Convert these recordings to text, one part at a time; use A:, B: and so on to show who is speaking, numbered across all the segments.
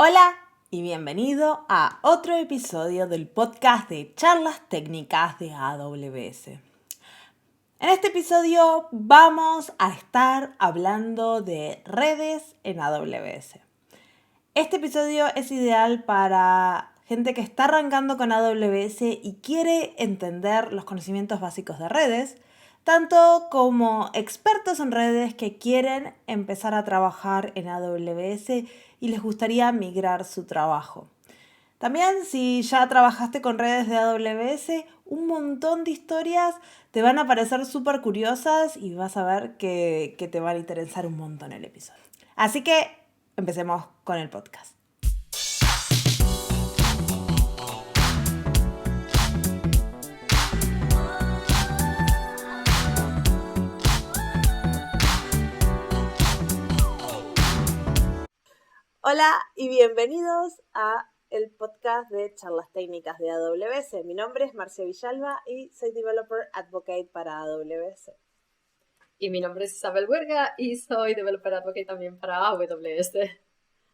A: Hola y bienvenido a otro episodio del podcast de charlas técnicas de AWS. En este episodio vamos a estar hablando de redes en AWS. Este episodio es ideal para gente que está arrancando con AWS y quiere entender los conocimientos básicos de redes, tanto como expertos en redes que quieren empezar a trabajar en AWS y les gustaría migrar su trabajo. También si ya trabajaste con redes de AWS, un montón de historias te van a parecer súper curiosas y vas a ver que te van a interesar un montón el episodio. Así que empecemos con el podcast. Hola y bienvenidos a el podcast de charlas técnicas de AWS. Mi nombre es Marcia Villalba y soy Developer Advocate para AWS.
B: Y mi nombre es Isabel Huerga y soy Developer Advocate también para AWS.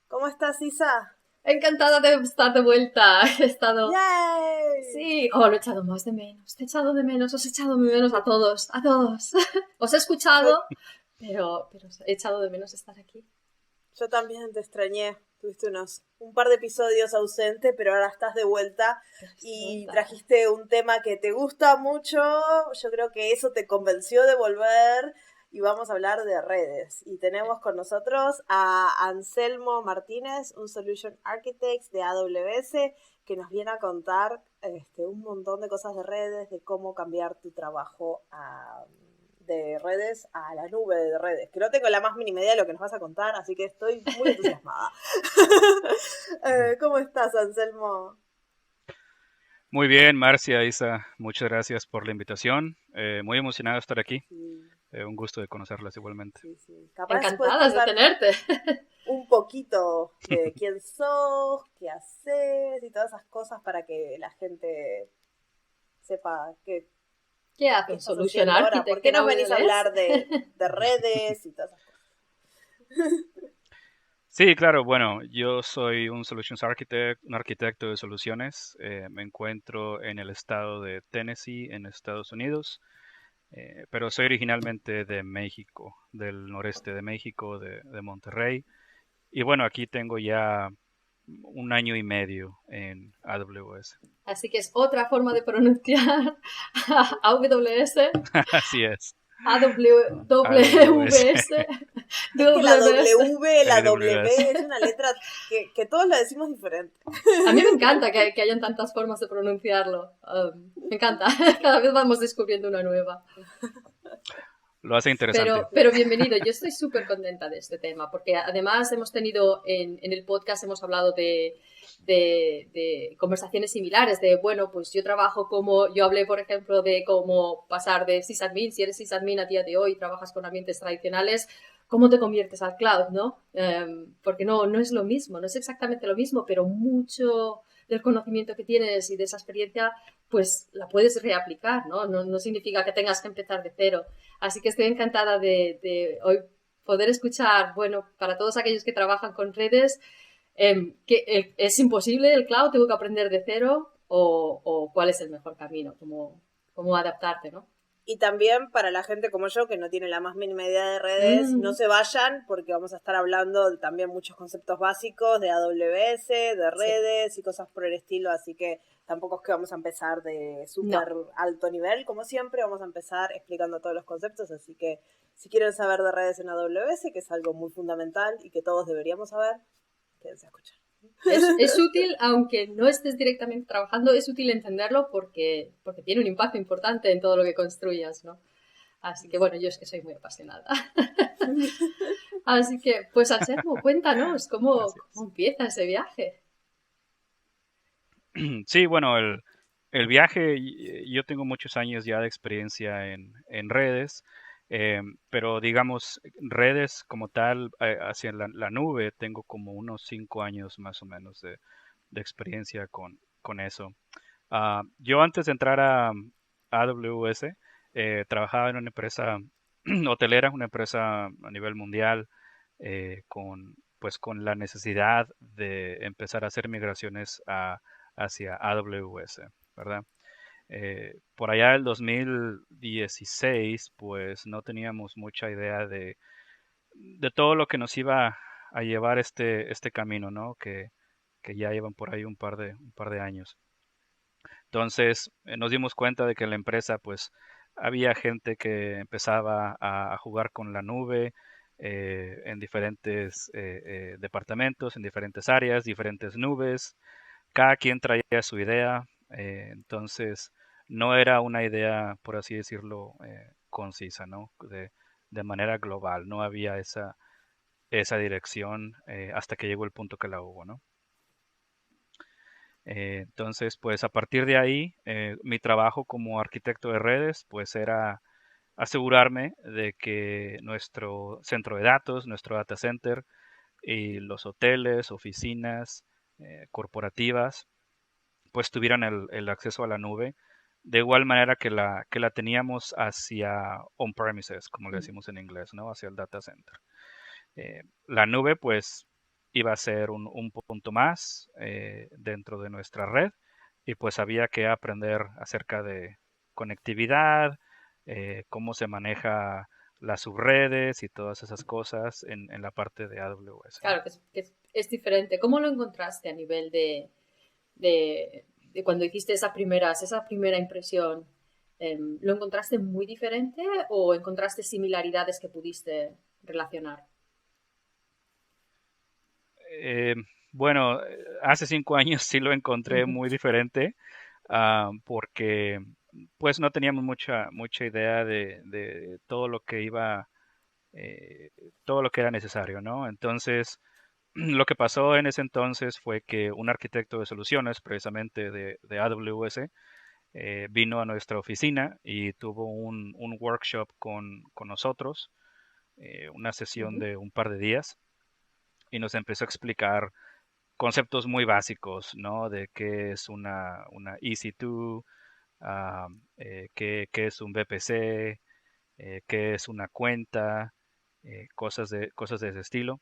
A: ¿Cómo estás, Isa?
B: Encantada de estar de vuelta. He estado...
A: ¡Yay!
B: Sí, lo he echado más de menos. Te he echado de menos, os he echado de menos a todos. Os he escuchado, pero he echado de menos estar aquí.
A: Yo también te extrañé. Tuviste un par de episodios ausente, pero ahora estás de vuelta y trajiste un tema que te gusta mucho. Yo creo que eso te convenció de volver y vamos a hablar de redes. Y tenemos con nosotros a Anselmo Martínez, un Solution Architect de AWS, que nos viene a contar un montón de cosas de redes, de cómo cambiar tu trabajo de redes a la nube de redes, que no tengo la más mínima idea de lo que nos vas a contar, así que estoy muy entusiasmada. ¿Cómo estás, Anselmo?
C: Muy bien, Marcia, Isa, muchas gracias por la invitación. Muy emocionado de estar aquí.
A: Sí.
C: Un gusto de conocerlas igualmente.
A: Sí.
B: Encantadas de tenerte.
A: Un poquito de quién sos, qué haces y todas esas cosas para que la gente sepa
B: ¿Qué hace un Solution Architect?
A: ¿Por qué nos venís a hablar de redes y todas esas cosas?
C: Sí, claro, bueno, yo soy un Solutions Architect, un arquitecto de soluciones. Me encuentro en el estado de Tennessee, en Estados Unidos, pero soy originalmente de México, del noreste de México, de Monterrey. Y bueno, aquí tengo ya 1 año y medio en AWS.
B: Así que es otra forma de pronunciar AWS.
C: Así es.
B: AWS.
A: Es que la W, la W es una letra que todos la decimos diferente.
B: A mí me encanta que hayan tantas formas de pronunciarlo. Me encanta. Cada vez vamos descubriendo una nueva.
C: Lo hace interesante.
B: Pero bienvenido. Yo estoy súper contenta de este tema porque además hemos tenido en el podcast, hemos hablado de conversaciones similares bueno, pues yo hablé por ejemplo de cómo pasar de sysadmin, si eres sysadmin a día de hoy y trabajas con ambientes tradicionales, cómo te conviertes al cloud, ¿no? Porque no es lo mismo, no es exactamente lo mismo, pero mucho del conocimiento que tienes y de esa experiencia pues la puedes reaplicar, ¿no? No significa que tengas que empezar de cero. Así que estoy encantada de hoy poder escuchar, bueno, para todos aquellos que trabajan con redes, que es imposible el cloud, tengo que aprender de cero o cuál es el mejor camino, cómo adaptarte, ¿no?
A: Y también para la gente como yo que no tiene la más mínima idea de redes, no se vayan porque vamos a estar hablando de también muchos conceptos básicos de AWS, de redes y cosas por el estilo, así que tampoco es que vamos a empezar de súper alto nivel, como siempre, vamos a empezar explicando todos los conceptos, así que si quieren saber de redes en AWS, que es algo muy fundamental y que todos deberíamos saber, quédense a escuchar.
B: Es útil, aunque no estés directamente trabajando, es útil entenderlo porque tiene un impacto importante en todo lo que construyas, ¿no? Así que bueno, yo es que soy muy apasionada. Así que, pues Anselmo, cuéntanos, ¿cómo empieza ese viaje?
C: Sí, bueno, el viaje, yo tengo muchos años ya de experiencia en redes, pero digamos, redes como tal, hacia la nube, tengo como unos 5 años más o menos de experiencia con eso. Yo antes de entrar a AWS, trabajaba en una empresa hotelera, una empresa a nivel mundial, con pues con la necesidad de empezar a hacer migraciones hacia AWS, ¿verdad? Por allá del 2016, pues no teníamos mucha idea de todo lo que nos iba a llevar este camino, ¿no? Que ya llevan por ahí un par de años. Entonces nos dimos cuenta de que en la empresa pues había gente que empezaba a jugar con la nube en diferentes departamentos, en diferentes áreas, diferentes nubes. Cada quien traía su idea, entonces no era una idea, por así decirlo, concisa, ¿no? De manera global, no había esa dirección hasta que llegó el punto que la hubo, ¿no? Entonces, pues a partir de ahí, mi trabajo como arquitecto de redes, pues era asegurarme de que nuestro centro de datos, nuestro data center y los hoteles, oficinas corporativas, pues tuvieran el acceso a la nube de igual manera que la teníamos hacia on-premises, como le decimos en inglés, ¿no? Hacia el data center. La nube, pues, iba a ser un punto más dentro de nuestra red y pues había que aprender acerca de conectividad, cómo se maneja las subredes y todas esas cosas en la parte de AWS, ¿no?
B: Claro, es diferente. ¿Cómo lo encontraste a nivel de cuando hiciste esa primera impresión? ¿Lo encontraste muy diferente o encontraste similaridades que pudiste relacionar?
C: Eh, bueno, hace 5 años sí lo encontré
B: Ujú.
C: muy diferente, porque pues no teníamos mucha idea de todo lo que iba, eh, todo lo que era necesario, ¿no? Entonces, lo que pasó en ese entonces fue que un arquitecto de soluciones, precisamente de AWS, vino a nuestra oficina y tuvo un workshop con nosotros, una sesión
B: Ujú.
C: de un par de días, y nos empezó a explicar conceptos muy básicos, ¿no? De qué es una EC2, qué es un VPC, qué es una cuenta, cosas de ese estilo.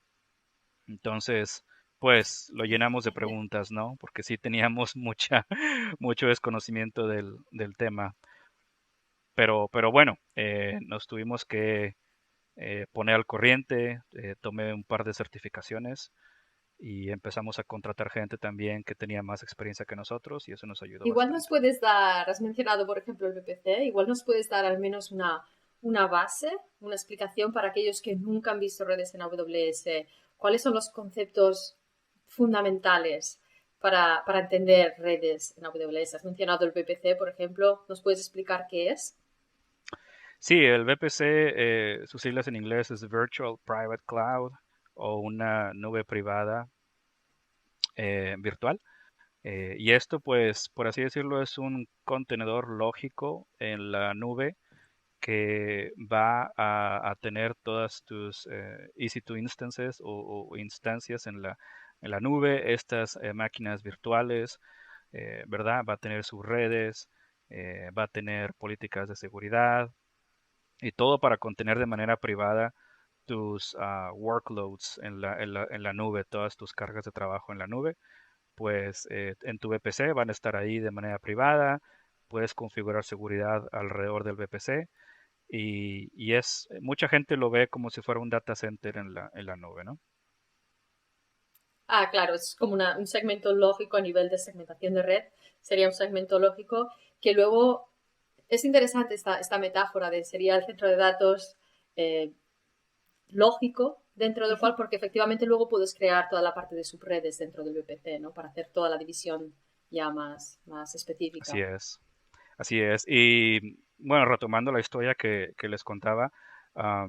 C: Entonces, pues lo llenamos de preguntas, ¿no? Porque sí teníamos mucho desconocimiento del tema. Pero bueno, nos tuvimos que poner al corriente, tomé un par de certificaciones y empezamos a contratar gente también que tenía más experiencia que nosotros y eso nos ayudó
B: Igual nos
C: bastante.
B: puedes dar, has mencionado por ejemplo el VPC, igual nos puedes dar al menos una base, una explicación para aquellos que nunca han visto redes en AWS. ¿Cuáles son los conceptos fundamentales para entender redes en AWS? Has mencionado el VPC, por ejemplo. ¿Nos puedes explicar qué es?
C: Sí, el VPC, sus siglas en inglés es Virtual Private Cloud o una nube privada virtual. Y esto, pues, por así decirlo, es un contenedor lógico en la nube que va a tener todas tus EC2 instances o instancias en la nube, estas máquinas virtuales, ¿verdad? Va a tener sus redes, va a tener políticas de seguridad y todo para contener de manera privada tus workloads en la nube, todas tus cargas de trabajo en la nube pues en tu VPC van a estar ahí de manera privada, puedes configurar seguridad alrededor del VPC y mucha gente lo ve como si fuera un data center en la nube, ¿no?
B: Ah, claro, es como un segmento lógico a nivel de segmentación de red. Sería un segmento lógico que luego es interesante esta metáfora de sería el centro de datos eh, lógico dentro del cual, porque efectivamente luego puedes crear toda la parte de subredes dentro del VPC, ¿no? Para hacer toda la división ya más
C: Así
B: específica.
C: es, así es. Y bueno, retomando la historia que les contaba, ah,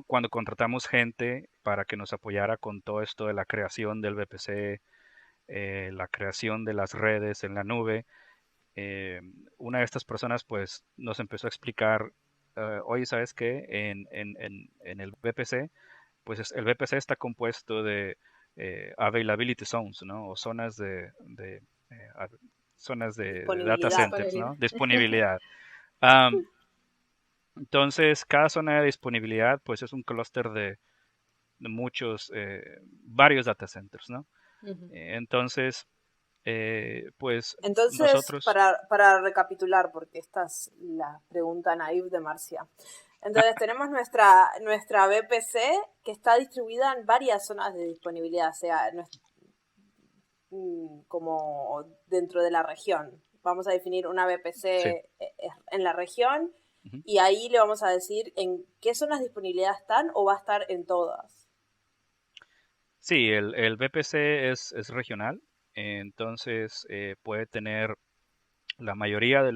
C: cuando contratamos gente para que nos apoyara con todo esto de la creación del VPC, la creación de las redes en la nube, eh, una de estas personas pues nos empezó a explicar, oye, ¿sabes qué? En el VPC, pues el VPC está compuesto de availability zones, ¿no? O eh, a- zonas de data
A: Disponibilidad.
C: centers,
B: Disponibilidad.
C: ¿no? Disponibilidad. Entonces, cada zona de disponibilidad pues es un clúster varios data centers, ¿no?
B: Ujú.
C: Entonces, pues
A: Entonces,
C: nosotros,
A: para recapitular, porque esta es la pregunta naive de Marcia. Entonces, tenemos nuestra VPC que está distribuida en varias zonas de disponibilidad, o sea, como dentro de la región. Vamos a definir una
C: sí.
A: VPC en la región
C: Ujú.
A: y ahí le vamos a decir en qué zonas de disponibilidad están o va a estar en todas.
C: Sí, el VPC es regional, entonces puede tener la mayoría de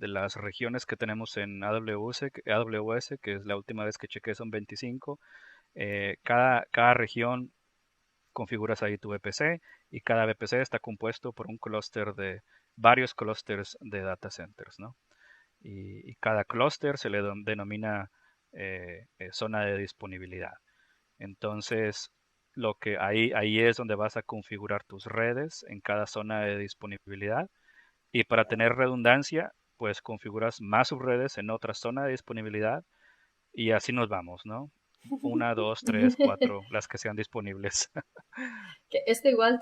C: las regiones que tenemos en AWS, que es la última vez que chequé son 25. Cada región configuras ahí tu VPC y cada VPC está compuesto por un clúster de varios clústeres de data centers, ¿no? Y cada clúster se le denomina zona de disponibilidad. Entonces, ahí es donde vas a configurar tus redes en cada zona de disponibilidad. Y para tener redundancia, pues configuras más subredes en otra zona de disponibilidad y así nos vamos, ¿no? Una, dos, tres, cuatro, las que sean disponibles.
B: Que esto igual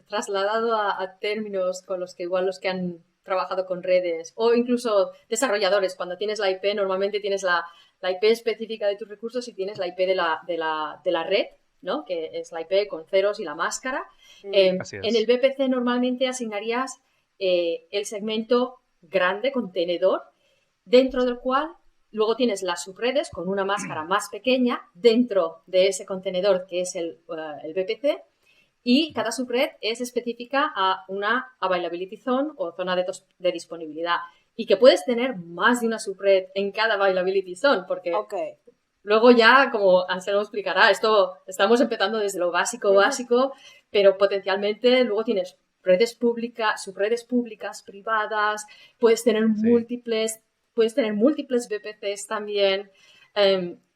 B: trasladado a términos con los que igual los que han trabajado con redes o incluso desarrolladores, cuando tienes la IP, normalmente tienes la IP específica de tus recursos y tienes la IP de la red, ¿no? Que es la IP con ceros y la máscara.
C: Así
B: En el
C: es.
B: VPC normalmente asignarías el segmento grande, contenedor, dentro del cual luego tienes las subredes con una máscara más pequeña dentro de ese contenedor que es el VPC y
C: Ujú.
B: cada subred es específica a una availability zone o zona de disponibilidad y que puedes tener más de una subred en cada availability zone porque
A: Ok.
B: luego ya, como Anselmo explicará, esto estamos empezando desde lo básico, pero potencialmente luego tienes redes públicas, subredes públicas, privadas, puedes tener
C: Sí,
B: múltiples VPCs también,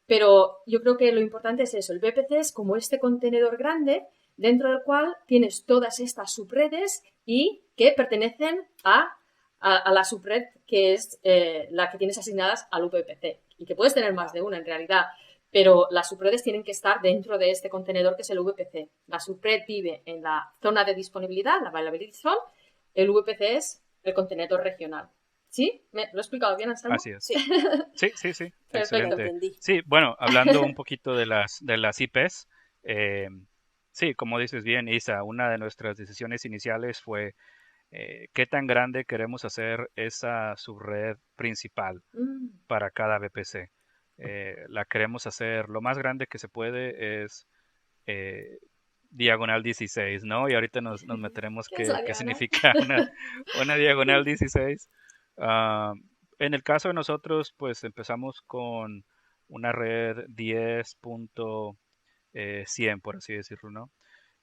B: pero yo creo que lo importante es eso, el VPC es como este contenedor grande dentro del cual tienes todas estas subredes y que pertenecen a la subred que es la que tienes asignadas al VPC y que puedes tener más de una en realidad, pero las subredes tienen que estar dentro de este contenedor que es el VPC. La subred vive en la zona de disponibilidad, la availability zone, el VPC es el contenedor regional. ¿Sí? ¿Me lo he explicado bien, Anselmo?
C: así es.
A: Sí,
C: Sí, sí, sí,
A: lo
B: Perfecto.
C: excelente.
A: entendí.
C: Sí, bueno, hablando un poquito de las IPs, sí, como dices bien, Isa, una de nuestras decisiones iniciales fue qué tan grande queremos hacer esa subred principal
B: Mm.
C: para cada VPC. La queremos hacer lo más grande que se puede es eh, diagonal 16, ¿no? Y ahorita nos meteremos
B: ¿Qué es la
C: qué
B: diagonal?
C: significa una diagonal 16. Ah, en el caso de nosotros, pues empezamos con una red 10.100, por así decirlo, ¿no?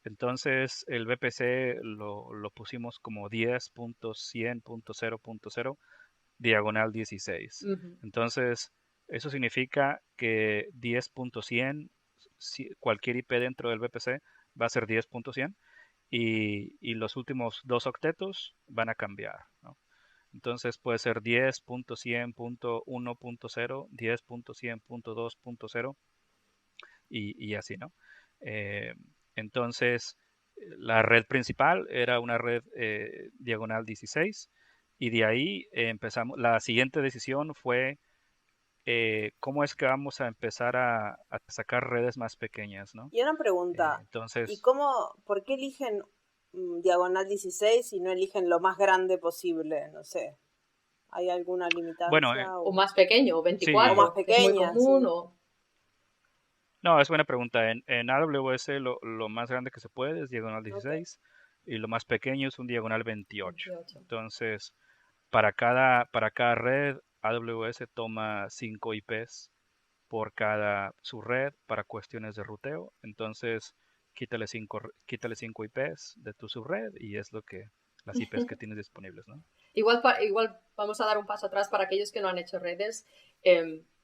C: Entonces el VPC lo pusimos como 10.100.0.0 diagonal 16.
B: Ujú.
C: Entonces, eso significa que 10.100, cualquier IP dentro del VPC va a ser 10.100 y los últimos dos octetos van a cambiar, ¿no? Entonces puede ser 10.100.1.0, 10.100.2.0 y así, ¿no? Eh, entonces, la red principal era una red diagonal 16 y de ahí empezamos. La siguiente decisión fue cómo es que vamos a empezar a sacar redes más pequeñas, ¿no?
A: Y una pregunta, ¿y
C: Entonces,
A: por qué eligen diagonal 16 y no eligen lo más grande posible? No sé, ¿hay alguna
C: bueno,
A: limitancia
B: O más pequeño, o
A: o más
C: sí,
B: 24, que es muy
A: pequeña?
B: común,
A: Sí.
B: o
C: no, es buena pregunta. En AWS lo más grande que se puede es diagonal
A: Ok.
C: 16 y lo más pequeño es un diagonal 28.
B: 28.
C: Entonces, para cada red, AWS toma 5 IPs por cada subred para cuestiones de ruteo. Entonces, quítale 5 IPs de tu subred y es las IPs que tienes disponibles, ¿no?
B: Igual vamos a dar un paso atrás para aquellos que no han hecho redes.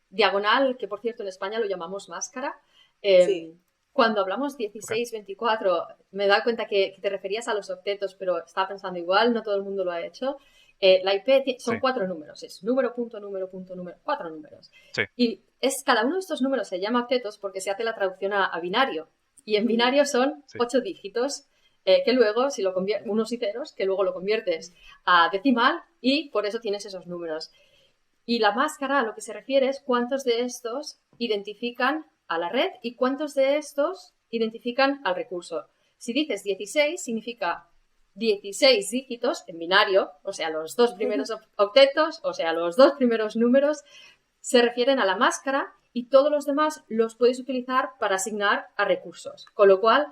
B: Diagonal, que por cierto en España lo llamamos máscara.
A: Sí.
B: Eh, Cuando hablamos
C: ¿Ok?
B: 16, 24, me da cuenta que te referías a los octetos, pero estaba pensando igual, no todo el mundo lo ha hecho. La IP
C: Sí,
B: son 4 números, es número, punto, número, punto, número, 4 números.
C: sí,
B: Y cada uno de estos números se llama octetos porque se hace la traducción a binario. Y en binario son
C: sí.
B: 8 dígitos, que luego, si lo conviertes, unos y ceros, que luego lo conviertes a decimal y por eso tienes esos números. Y la máscara a lo que se refiere es cuántos de estos identifican a la red y cuántos de estos identifican al recurso. Si dices 16, significa 16 dígitos en binario, o sea, los dos primeros octetos, o sea, los dos primeros números, se refieren a la máscara y todos los demás los puedes utilizar para asignar a recursos. Con lo cual,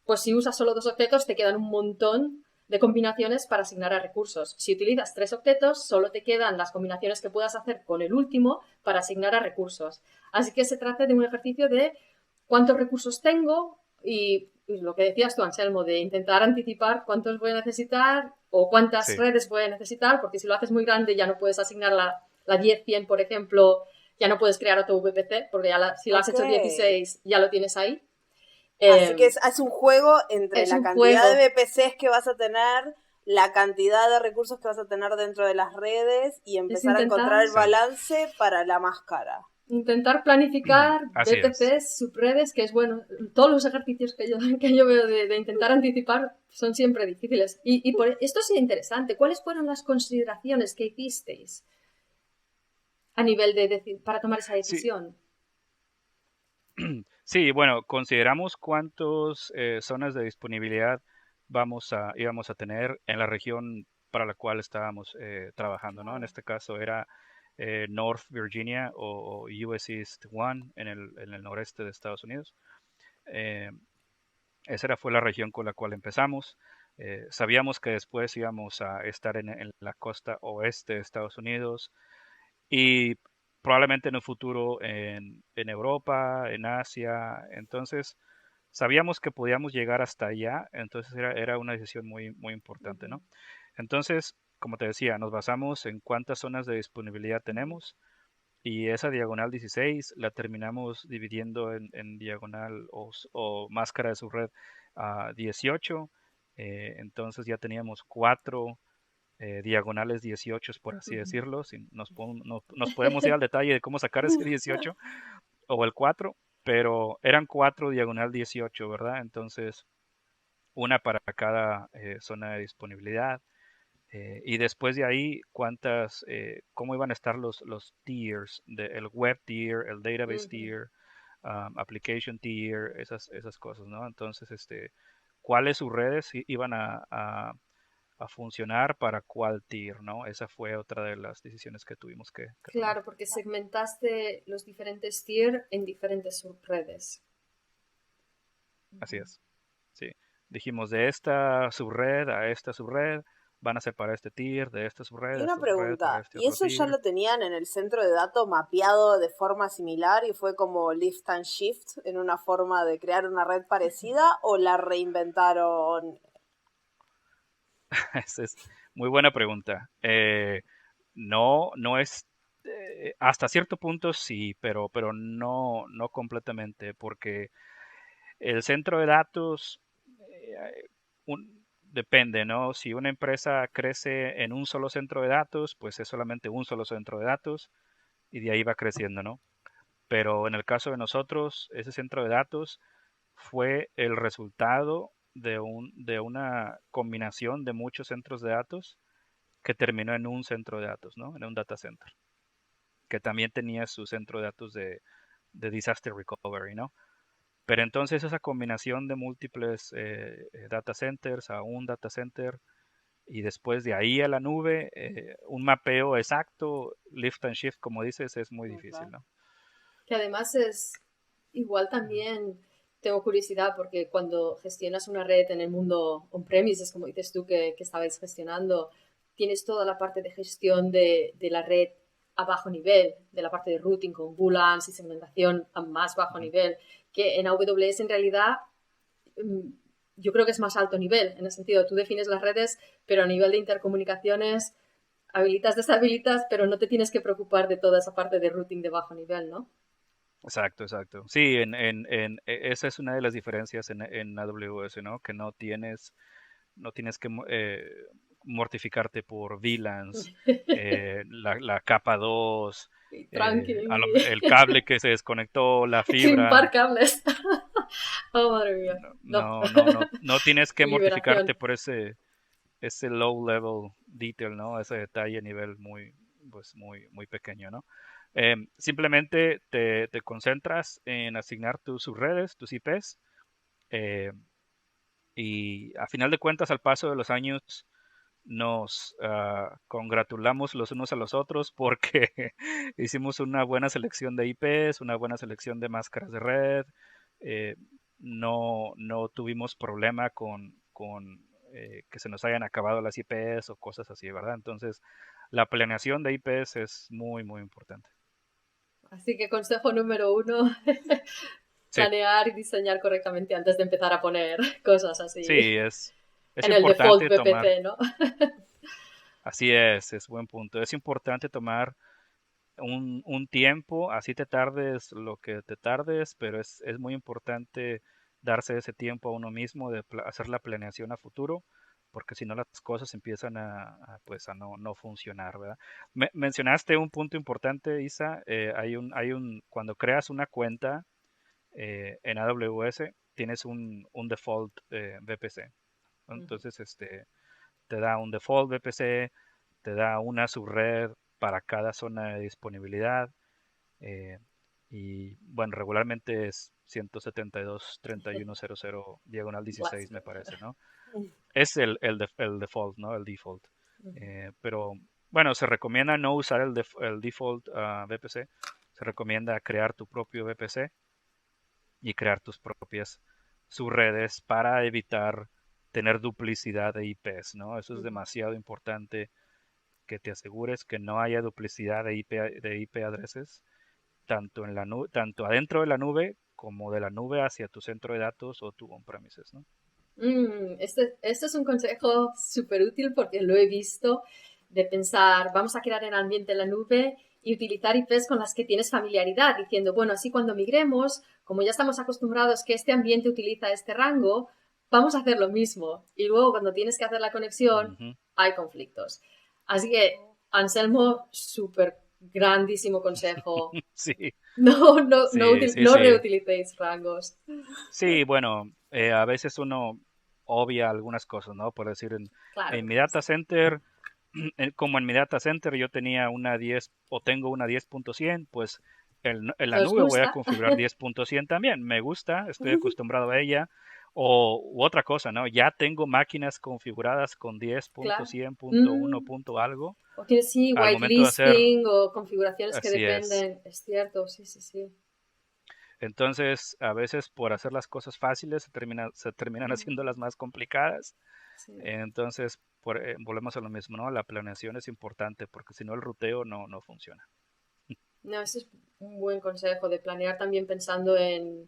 B: pues si usas solo 2 octetos, te quedan un montón de combinaciones para asignar a recursos. Si utilizas 3 octetos, solo te quedan las combinaciones que puedas hacer con el último para asignar a recursos. Así que se trata de un ejercicio de cuántos recursos tengo y lo que decías tú, Anselmo, de intentar anticipar cuántos voy a necesitar o cuántas
C: Sí,
B: redes voy a necesitar, porque si lo haces muy grande ya no puedes asignar la 10-100, por ejemplo, ya no puedes crear otro VPC, porque ya si lo has
A: Ok.
B: hecho 16 ya lo tienes ahí.
A: Así que
B: Eh,
A: es un juego entre
B: es
A: la
B: un
A: cantidad de
B: juego,
A: VPCs que vas a tener, la cantidad de recursos que vas a tener dentro de las redes y
B: es
A: empezar a encontrar
B: intentar
A: el
C: sí.
A: balance para la máscara.
B: planificar
C: Así es.
B: VPCs, subredes, que es bueno, todos los ejercicios que yo veo de intentar anticipar son siempre difíciles. Y por esto es interesante. ¿Cuáles fueron las consideraciones que hicisteis a nivel para tomar esa
C: Sí,
B: decisión?
C: sí, bueno, consideramos cuántas zonas de disponibilidad íbamos a tener en la región para la cual estábamos trabajando, ¿no? En
B: Claro.
C: este caso era North Virginia o US East One en el noreste de Estados Unidos. Eh, fue la región con la cual empezamos. Sabíamos que después íbamos a estar en la costa oeste de Estados Unidos y probablemente en un futuro en Europa, en Asia. Entonces, sabíamos que podíamos llegar hasta allá, entonces era una decisión muy, muy importante,
B: Ujú,
C: ¿no? Entonces, como te decía, nos basamos en cuántas zonas de disponibilidad
B: ujú,
C: tenemos y esa diagonal 16 la terminamos dividiendo en diagonal o máscara de subred a 18. Entonces ya teníamos cuatro diagonales 18, por así
B: ujú.
C: decirlo. Si nos podemos ir al detalle de cómo sacar ese 18 o el 4, pero eran 4 diagonal 18, ¿verdad? Entonces, una para cada zona de disponibilidad. Y después de ahí, cómo iban a estar los tiers, el web tier, el database
B: Ujú.
C: tier, application tier, esas cosas, ¿no? Entonces, cuáles sus redes iban a funcionar para cuál tier, ¿no? Esa fue otra de las decisiones que tuvimos que tomar.
B: Claro, porque segmentaste los diferentes tier en diferentes subredes.
C: Así
B: Ujú.
C: es, sí. Dijimos de esta subred a esta subred, van a ser para este tier, de esta subred
A: Y
C: a
A: una
C: esta subred para
A: pregunta,
C: este
A: ¿y
C: otro
A: eso ya
C: tier.
A: lo tenían en el centro de datos mapeado de forma similar y fue como lift and shift en una forma de crear una red parecida o la reinventaron?
C: Esa es muy buena pregunta. No, no es, hasta cierto punto sí, pero no, no completamente, porque el centro de datos depende, ¿no? Si una empresa crece en un solo centro de datos, pues es solamente un solo centro de datos y de ahí va creciendo, ¿no? Pero en el caso de nosotros, ese centro de datos fue el resultado de una combinación de muchos centros de datos que terminó en un centro de datos, ¿no? En un data center, que también tenía su centro de datos de disaster recovery, ¿no? Pero entonces esa combinación de múltiples data centers a un data center y después de ahí a la nube, un mapeo exacto, lift and shift, como dices, es muy difícil,
A: Ok.
C: ¿no?
B: Que además es igual
C: Ujú.
B: también tengo curiosidad porque cuando gestionas una red en el mundo on-premises, como dices tú que estabais gestionando, tienes toda la parte de gestión de la red a bajo nivel, de la parte de routing con VLANs y segmentación a más bajo
C: Ujú.
B: nivel, que en AWS en realidad mm, yo creo que es más alto nivel, en el sentido, tú defines las redes, pero a nivel de intercomunicaciones habilitas, deshabilitas, pero no te tienes que preocupar de toda esa parte de routing de bajo nivel, ¿no?
C: Exacto, exacto. Sí, esa es una de las diferencias en AWS, ¿no? Que no tienes que mortificarte por VLANs, la capa 2,
B: Tranqui.
C: el cable que se desconectó, la
B: Crimpar
C: fibra.
B: cables. Oh, madre mía. No.
C: No tienes que mortificarte
B: Liberación.
C: por ese low level detail, ¿no? Ese detalle a nivel muy pequeño, ¿no? Simplemente te concentras en asignar tus subredes, tus IPs, eh, y a final de cuentas, al paso de los años, nos congratulamos los unos a los otros porque hicimos una buena selección de IPs, una buena selección de máscaras de red, eh, no tuvimos problema con que se nos hayan acabado las IPs o cosas así, ¿verdad? Entonces, la planeación de IPs es muy importante.
B: Así que consejo número 1,
C: Sí,
B: planear y diseñar correctamente antes de empezar a poner cosas así
C: sí, es
B: en el default
C: importante tomar,
B: VPC, ¿no?
C: así es buen punto. Es importante tomar un tiempo, así te tardes lo que te tardes, pero es muy importante darse ese tiempo a uno mismo de hacer la planeación a futuro, porque si no las cosas empiezan pues a no funcionar, ¿verdad? Mencionaste un punto importante, Isa, cuando creas una cuenta en AWS, tienes un default VPC, ¿no?
B: Ujú.
C: Entonces, te da un default VPC, te da una subred para cada zona de disponibilidad, eh, y bueno, regularmente es 172.31.00/16, me
B: Blasfemia.
C: parece, ¿no? Es el default, ¿no? El default.
B: Ujú.
C: Pero bueno, se recomienda no usar el default VPC. Se recomienda crear tu propio VPC y crear tus propias subredes para evitar tener duplicidad de IPs, ¿no? Eso es
B: Ujú.
C: demasiado importante, que te asegures que no haya duplicidad de IP addresses, tanto en la nube, tanto adentro de la nube como de la nube hacia tu centro de datos o tu on-premises, ¿no?
B: Este es un consejo súper útil porque lo he visto de pensar, vamos a crear el ambiente en la nube y utilizar IPs con las que tienes familiaridad, diciendo, bueno, así cuando migremos, como ya estamos acostumbrados que este ambiente utiliza este rango, vamos a hacer lo mismo. Y luego cuando tienes que hacer la conexión,
C: Ujú.
B: hay conflictos. Así que, Anselmo, súper grandísimo consejo.
C: Sí, sí,
B: No
C: sí.
B: reutilicéis rangos.
C: Sí, bueno, a veces uno obvia algunas cosas, ¿no? Por decir,
B: Claro
C: en
B: que
C: mi
B: pasa.
C: data center, como en mi data center yo tenía una 10 o tengo una 10.100, pues en la
B: ¿Os
C: nube voy a
B: gusta?
C: configurar 10.100 también. Me gusta, estoy acostumbrado a ella. U otra cosa, ¿no? Ya tengo máquinas configuradas con
B: Claro.
C: 10.100, punto uno,
B: Mm,
C: punto algo.
B: o tienes, sí,
C: Al momento de hacer,
B: whitelisting o configuraciones que
C: así es.
B: dependen. Es cierto, sí, sí, sí.
C: Entonces, a veces por hacer las cosas fáciles se terminan
B: Mm,
C: haciendo las más complicadas.
B: sí.
C: Entonces, volvemos a lo mismo, ¿no? La planeación es importante porque si no el ruteo no funciona.
B: No, ese es un buen consejo de planear también pensando en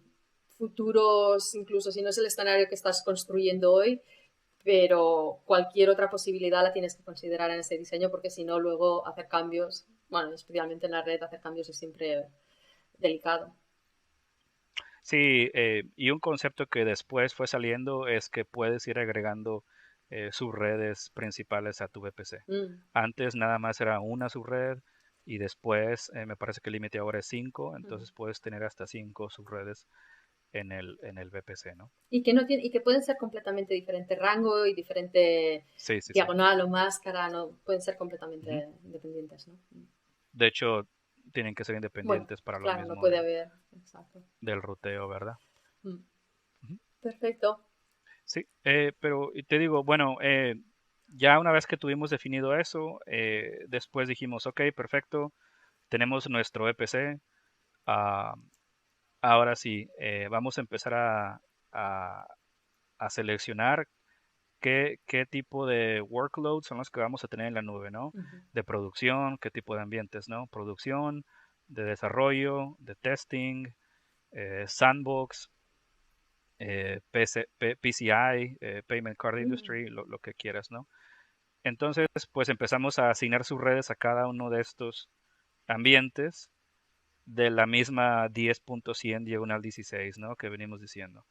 B: futuros, incluso si no es el escenario que estás construyendo hoy, pero cualquier otra posibilidad la tienes que considerar en ese diseño porque si no, luego hacer cambios, bueno, especialmente en la red, hacer cambios es siempre delicado.
C: Sí, y un concepto que después fue saliendo es que puedes ir agregando subredes principales a tu VPC.
B: Mm,
C: Antes nada más era una subred y después me parece que el límite ahora es 5,
B: mm.
C: entonces puedes tener hasta 5 subredes en el VPC, ¿no?
B: Y que no tiene, y que pueden ser completamente diferente rango y diferente
C: Sí, sí, sí.
B: diagonal o máscara, no pueden ser
C: Ujú.
B: completamente independientes, ¿no?
C: De hecho, tienen que ser
B: Bueno,
C: independientes para lo
B: claro, no
C: mismo
B: puede haber, exacto.
C: del ruteo, ¿verdad?
B: Mm,
C: Ujú.
B: perfecto.
C: Sí, pero y te digo, bueno, ya una vez que tuvimos definido eso, después dijimos, ok, perfecto, tenemos nuestro EPC, ah, ahora sí, vamos a empezar a- a seleccionar qué tipo de workloads son los que vamos a tener en la nube, ¿no?
B: Ujú.
C: De producción, qué tipo de ambientes, ¿no? Producción, de desarrollo, de testing, sandbox, PCI, Payment Card
B: Mm,
C: Industry, lo que quieras, ¿no? Entonces, pues empezamos a asignar sus redes a cada uno de estos ambientes de la misma 10.100 diagonal 16, ¿no? Que venimos diciendo.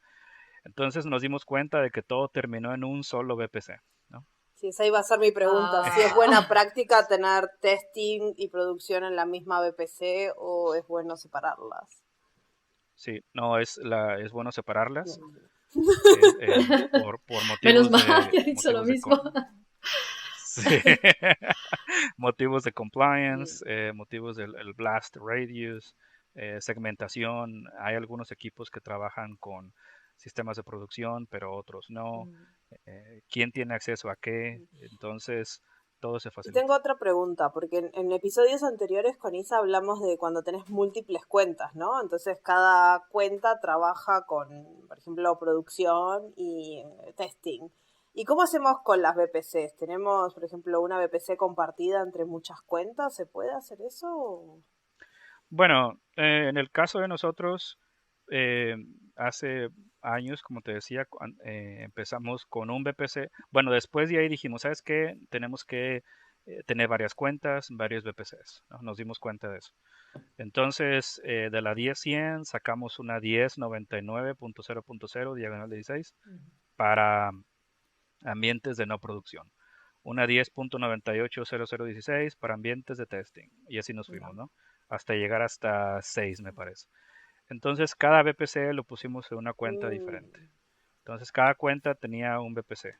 C: Entonces nos dimos cuenta de que todo terminó en un solo VPC, ¿no?
D: Sí, esa iba a ser mi pregunta. Si es buena práctica tener testing y producción en la misma VPC o es bueno separarlas.
C: Sí, no, es bueno separarlas por
B: Menos
C: motivos
B: mal que he dicho lo
C: motivos de
B: mismo.
C: sí, motivos de compliance, motivos del el blast radius, segmentación. Hay algunos equipos que trabajan con sistemas de producción, pero otros no. ¿Quién tiene acceso a qué? Entonces, todo se
D: Y
C: facilita.
D: tengo otra pregunta, porque en episodios anteriores con Isa hablamos de cuando tenés múltiples cuentas, ¿no? Entonces cada cuenta trabaja con, por ejemplo, producción y testing. ¿Y cómo hacemos con las VPCs? ¿Tenemos, por ejemplo, una VPC compartida entre muchas cuentas? ¿Se puede hacer eso?
C: Bueno, en el caso de nosotros, eh, hace años, como te decía, empezamos con un VPC. Bueno, después de ahí dijimos, ¿sabes qué? Tenemos que tener varias cuentas, varios VPCs, ¿no? Nos dimos cuenta de eso. Entonces, de la 10.100 sacamos una 10.99.0.0 diagonal 16 para ambientes de no producción. Una 10.980016 para ambientes de testing. Y así nos fuimos, ¿no? Hasta llegar hasta 6, me parece. Entonces, cada VPC lo pusimos en una cuenta diferente. Entonces, cada cuenta tenía un VPC.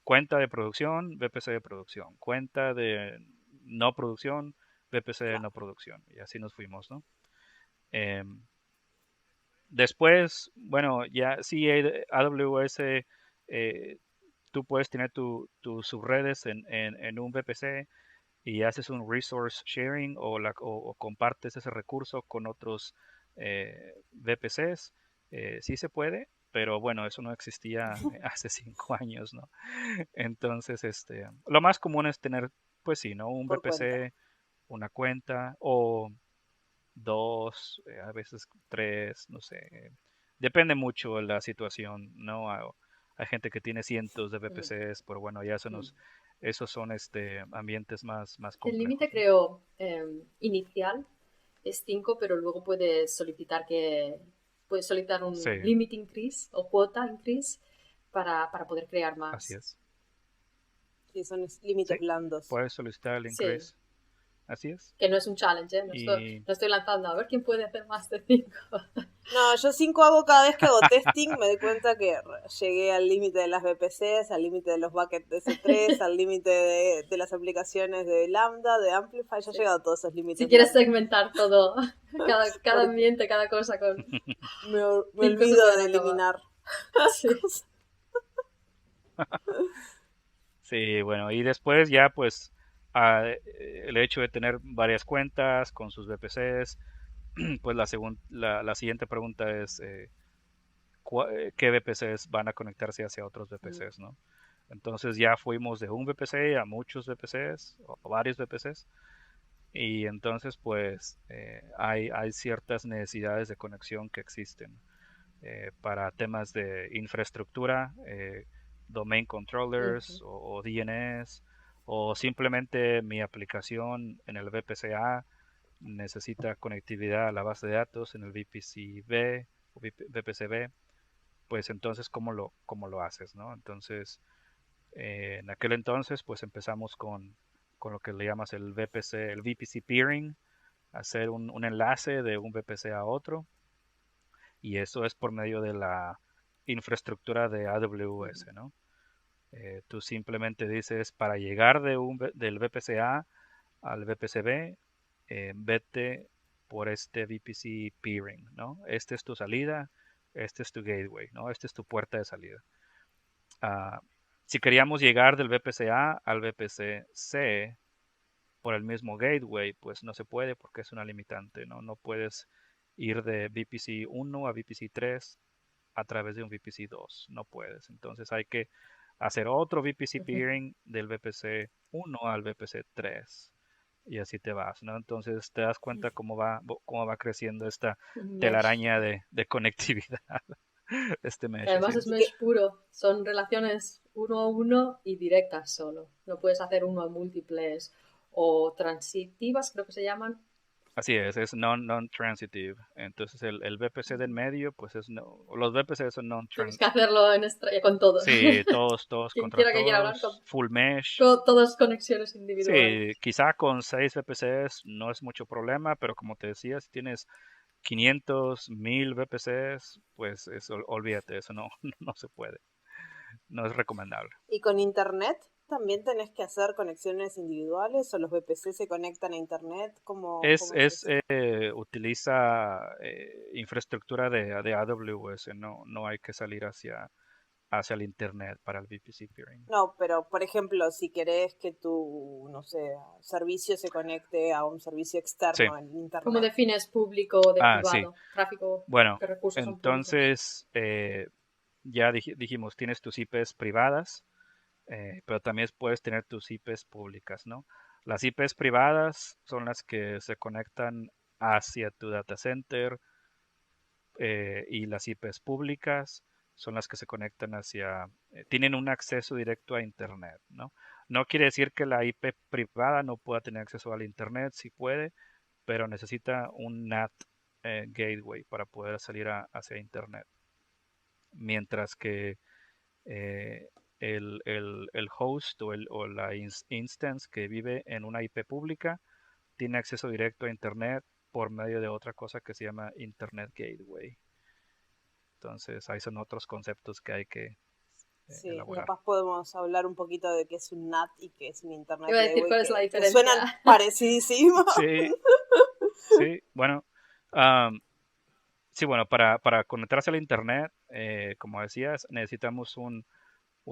C: Cuenta de producción, VPC de producción. Cuenta de no producción, VPC de no producción. Y así nos fuimos, ¿no? Después, bueno, ya sí, AWS, tú puedes tener tus subredes en un VPC y haces un resource sharing o compartes ese recurso con otros VPCs. Sí se puede, pero bueno, eso no existía hace 5 años, ¿no? Entonces, lo más común es tener, pues sí, ¿no? Un
D: Por cuenta.
C: VPC, una cuenta o dos, a veces tres, no sé. Depende mucho de la situación, ¿no? Hay gente que tiene cientos de VPCs, pero bueno, ya esos son ambientes más
B: El límite
C: complejos, ¿no?
B: creo inicial es 5, pero luego puedes solicitar
C: Sí,
B: un limit increase o cuota increase para poder crear
C: así
B: más.
C: es.
D: Sí, son
C: Sí,
D: límites blandos.
C: puedes solicitar el
B: Sí,
C: increase, así es.
B: que no es un challenge, ¿eh?
C: Y
B: No estoy lanzando a ver quién puede hacer más de 5.
D: No, yo 5 hago cada vez que hago testing, me doy cuenta que llegué al límite de las VPCs, al límite de los buckets de S3, al límite de las aplicaciones de Lambda, de Amplify, ya he
B: Sí.
D: llegado a todos esos
B: Si
D: límites
B: quieres
D: blandos.
B: segmentar todo, cada
D: Porque
B: ambiente, cada cosa con
D: me
B: 5 se
D: olvido
B: pueden
D: de
B: acabar.
D: eliminar
B: Sí.
D: cosas.
C: sí, bueno, y después ya pues el hecho de tener varias cuentas con sus VPCs, pues la siguiente pregunta es qué VPCs van a conectarse hacia otros VPCs, ¿no? Entonces ya fuimos de un VPC a muchos VPCs o varios VPCs y entonces pues hay ciertas necesidades de conexión que existen para temas de infraestructura, domain controllers o DNS o simplemente mi aplicación en el VPC-A necesita conectividad a la base de datos en el VPC-B o VPC-B, pues entonces ¿cómo lo haces, ¿no? Entonces, en aquel entonces, pues empezamos con lo que le llamas el VPC, el VPC peering, hacer un enlace de un VPC a otro, y eso es por medio de la infraestructura de AWS, ¿no? Tú simplemente dices, para llegar del VPC A al VPC B, vete por este VPC peering, ¿no? Esta es tu salida, este es tu gateway, ¿no? Esta es tu puerta de salida. Ah, si queríamos llegar del VPC A al VPC C por el mismo gateway, pues no se puede porque es una limitante, ¿no? No puedes ir de VPC 1 a VPC 3 a través de un VPC 2, no puedes. Entonces hay que hacer otro VPC peering del VPC 1 al VPC 3 y así te vas, ¿no? Entonces te das cuenta cómo va creciendo esta
B: Mesh.
C: telaraña de conectividad, este
B: Que
C: mesh, así
B: además es
C: es.
D: Y que,
B: mesh puro. Son relaciones uno a uno y directas solo. No puedes hacer uno a múltiples o transitivas, creo que se llaman,
C: Así es non-transitive. Entonces el VPC del medio, pues los VPC son
B: Tienes
C: non-transitive.
B: que hacerlo con todo.
C: Sí, todos
B: Quien
C: contra
B: quiera que quiera hablar
C: todos, full mesh.
B: con todas conexiones individuales.
C: Sí, quizá con 6 VPCs no es mucho problema, pero como te decía, si tienes 500, 1000 VPCs, pues eso, olvídate, eso no, no se puede, no es recomendable.
D: ¿Y con internet también tenés que hacer conexiones individuales o los VPC se conectan a internet? ¿Cómo es eso?
C: Utiliza infraestructura de AWS, no hay que salir hacia el internet para el VPC peering.
D: No, pero por ejemplo, si querés que tu, no sé, servicio se conecte a un servicio
C: Sí,
D: externo en internet.
B: ¿Cómo defines público o de
C: sí.
B: privado? Tráfico,
C: Bueno,
B: ¿qué recursos son públicos?
C: entonces ya dijimos, tienes tus IPs privadas, pero también puedes tener tus IPs públicas, ¿no? Las IPs privadas son las que se conectan hacia tu data center y las IPs públicas son las que se conectan tienen un acceso directo a Internet, ¿no? No quiere decir que la IP privada no pueda tener acceso al Internet, sí puede, pero necesita un NAT gateway para poder salir hacia Internet. Mientras que eh, el host o la instance que vive en una IP pública tiene acceso directo a Internet por medio de otra cosa que se llama Internet Gateway. Entonces, ahí son otros conceptos que hay que
D: Sí,
C: elaborar.
D: capaz podemos hablar un poquito de qué es un NAT y qué es un Internet
B: Iba a decir
D: Gateway,
B: cuál es la
D: que
B: diferencia.
D: suenan parecidísimos.
C: Sí, sí, bueno, sí, bueno, para conectarse al Internet, como decías, necesitamos un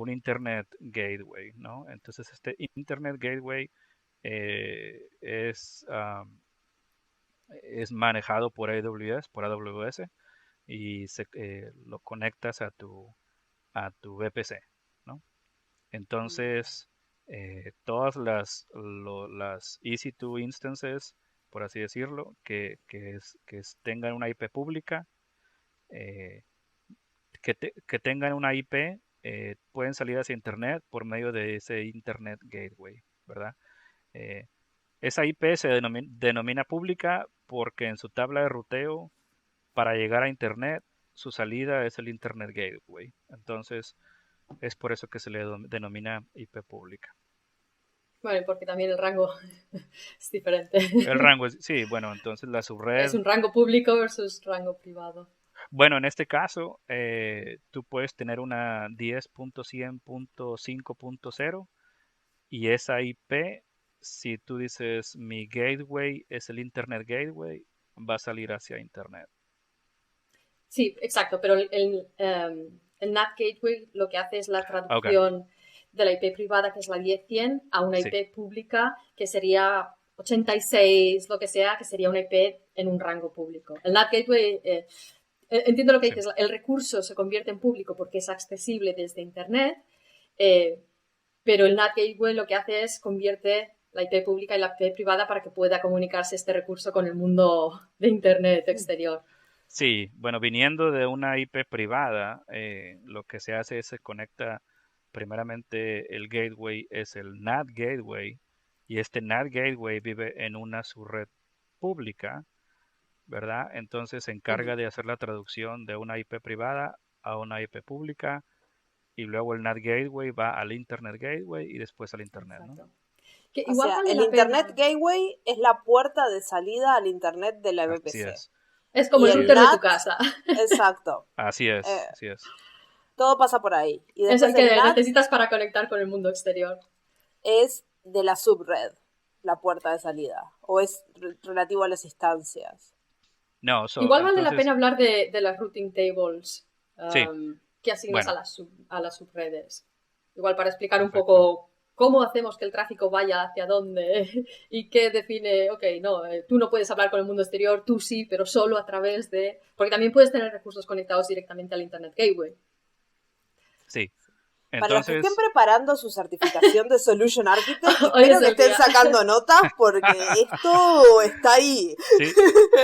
C: Internet Gateway, ¿no? Entonces, este Internet Gateway eh, es, um, es manejado por AWS, y lo conectas a tu VPC, ¿no? Entonces, todas las EC2 instances, por así decirlo, que tengan una IP pública, eh, que tengan una IP, pueden salir hacia Internet por medio de ese Internet Gateway, ¿verdad? Eh, Esa IP se denomina pública porque en su tabla de ruteo, para llegar a Internet, su salida es el Internet Gateway. Entonces, es por eso que se le denomina IP pública.
B: Bueno, porque también el rango es diferente.
C: El rango sí, bueno, entonces la subred.
B: Es un rango público versus rango privado.
C: Bueno, en este caso, tú puedes tener una 10.100.5.0 y esa IP, si tú dices mi gateway es el Internet Gateway, va a salir hacia Internet.
B: Sí, exacto, pero el NAT Gateway lo que hace es la traducción de la IP privada, que es la 10.100, a una IP
C: Sí.
B: pública, que sería 86, lo que sea, que sería una IP en un rango público. El NAT Gateway, entiendo lo que
C: Sí.
B: dices, el recurso se convierte en público porque es accesible desde Internet, pero el NAT Gateway lo que hace es convierte la IP pública y la IP privada para que pueda comunicarse este recurso con el mundo de Internet exterior.
C: Sí, bueno, viniendo de una IP privada, lo que se hace es se conecta primeramente el gateway, es el NAT gateway, y este NAT gateway vive en una subred pública, ¿verdad? Entonces se encarga de hacer la traducción de una IP privada a una IP pública, y luego el NAT gateway va al Internet gateway y después al Internet, ¿no?
B: Exacto. Que
D: O
B: igual
D: sea,
B: vale
D: el
B: la
D: Internet
B: pena.
D: Gateway es la puerta de salida al Internet de la
C: Así
D: VPC.
C: es,
B: Es como
D: Y
B: el
C: así
B: router
C: es,
B: de tu
D: NAT,
B: casa.
D: exacto.
C: así
D: Eh,
C: es, así es.
D: todo pasa por ahí. Y
B: Es el
D: después
B: que
D: el NAT
B: necesitas para conectar con el mundo exterior.
D: es de la subred, la puerta de salida. O es relativo a las instancias.
C: No,
B: Igual vale la
C: entonces,
B: pena hablar de las routing tables
C: sí,
B: que asignas
C: bueno,
B: a las subredes. Igual para explicar un
C: perfecto.
B: poco cómo hacemos que el tráfico vaya hacia dónde y qué define, ok, no, tú no puedes hablar con el mundo exterior, tú sí, pero solo a través de... Porque también puedes tener recursos conectados directamente al Internet Gateway.
C: Sí,
D: Para los que estén
C: entonces,
D: preparando su certificación de Solution Architect,
B: Hoy
D: espero
B: es
D: que
B: el
D: estén
B: día.
D: sacando notas porque esto está ahí.
C: sí,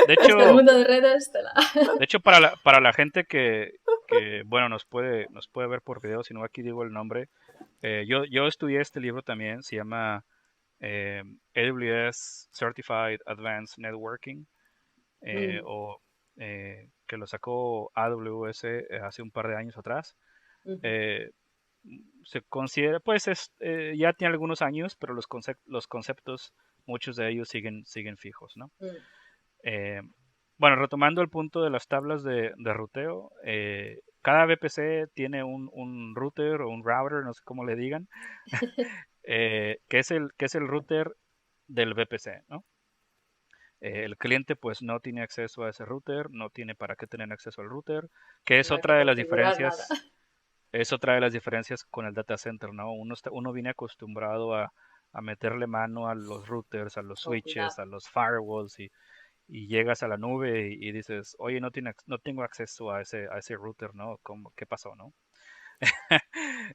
C: de
B: Es que el
C: hecho,
B: mundo de redes te la...
C: para la gente que bueno, nos puede ver por video, si no aquí digo el nombre. Yo estudié este libro también, se llama AWS Certified Advanced Networking,
B: Mm,
C: que lo sacó AWS hace un par de años atrás.
B: ujú,
C: Eh, Se considera, pues ya tiene algunos años, pero los conceptos, muchos de ellos siguen fijos, ¿no?
B: mm.
C: Eh, bueno, retomando el punto de las tablas de ruteo, cada VPC tiene un router o un router, no sé cómo le digan, que es el router del VPC, ¿no? El cliente pues no tiene acceso a ese router, no tiene para qué tener acceso al router, que es
B: No hay que
C: otra de las
B: configurar nada.
C: diferencias. Es otra de las diferencias con el data center, ¿no? Uno viene acostumbrado a meterle mano a los routers, a los
B: Oh, cuidado.
C: switches, a los firewalls y llegas a la nube y dices, oye, no tengo acceso a ese router, ¿no? ¿Qué pasó, no?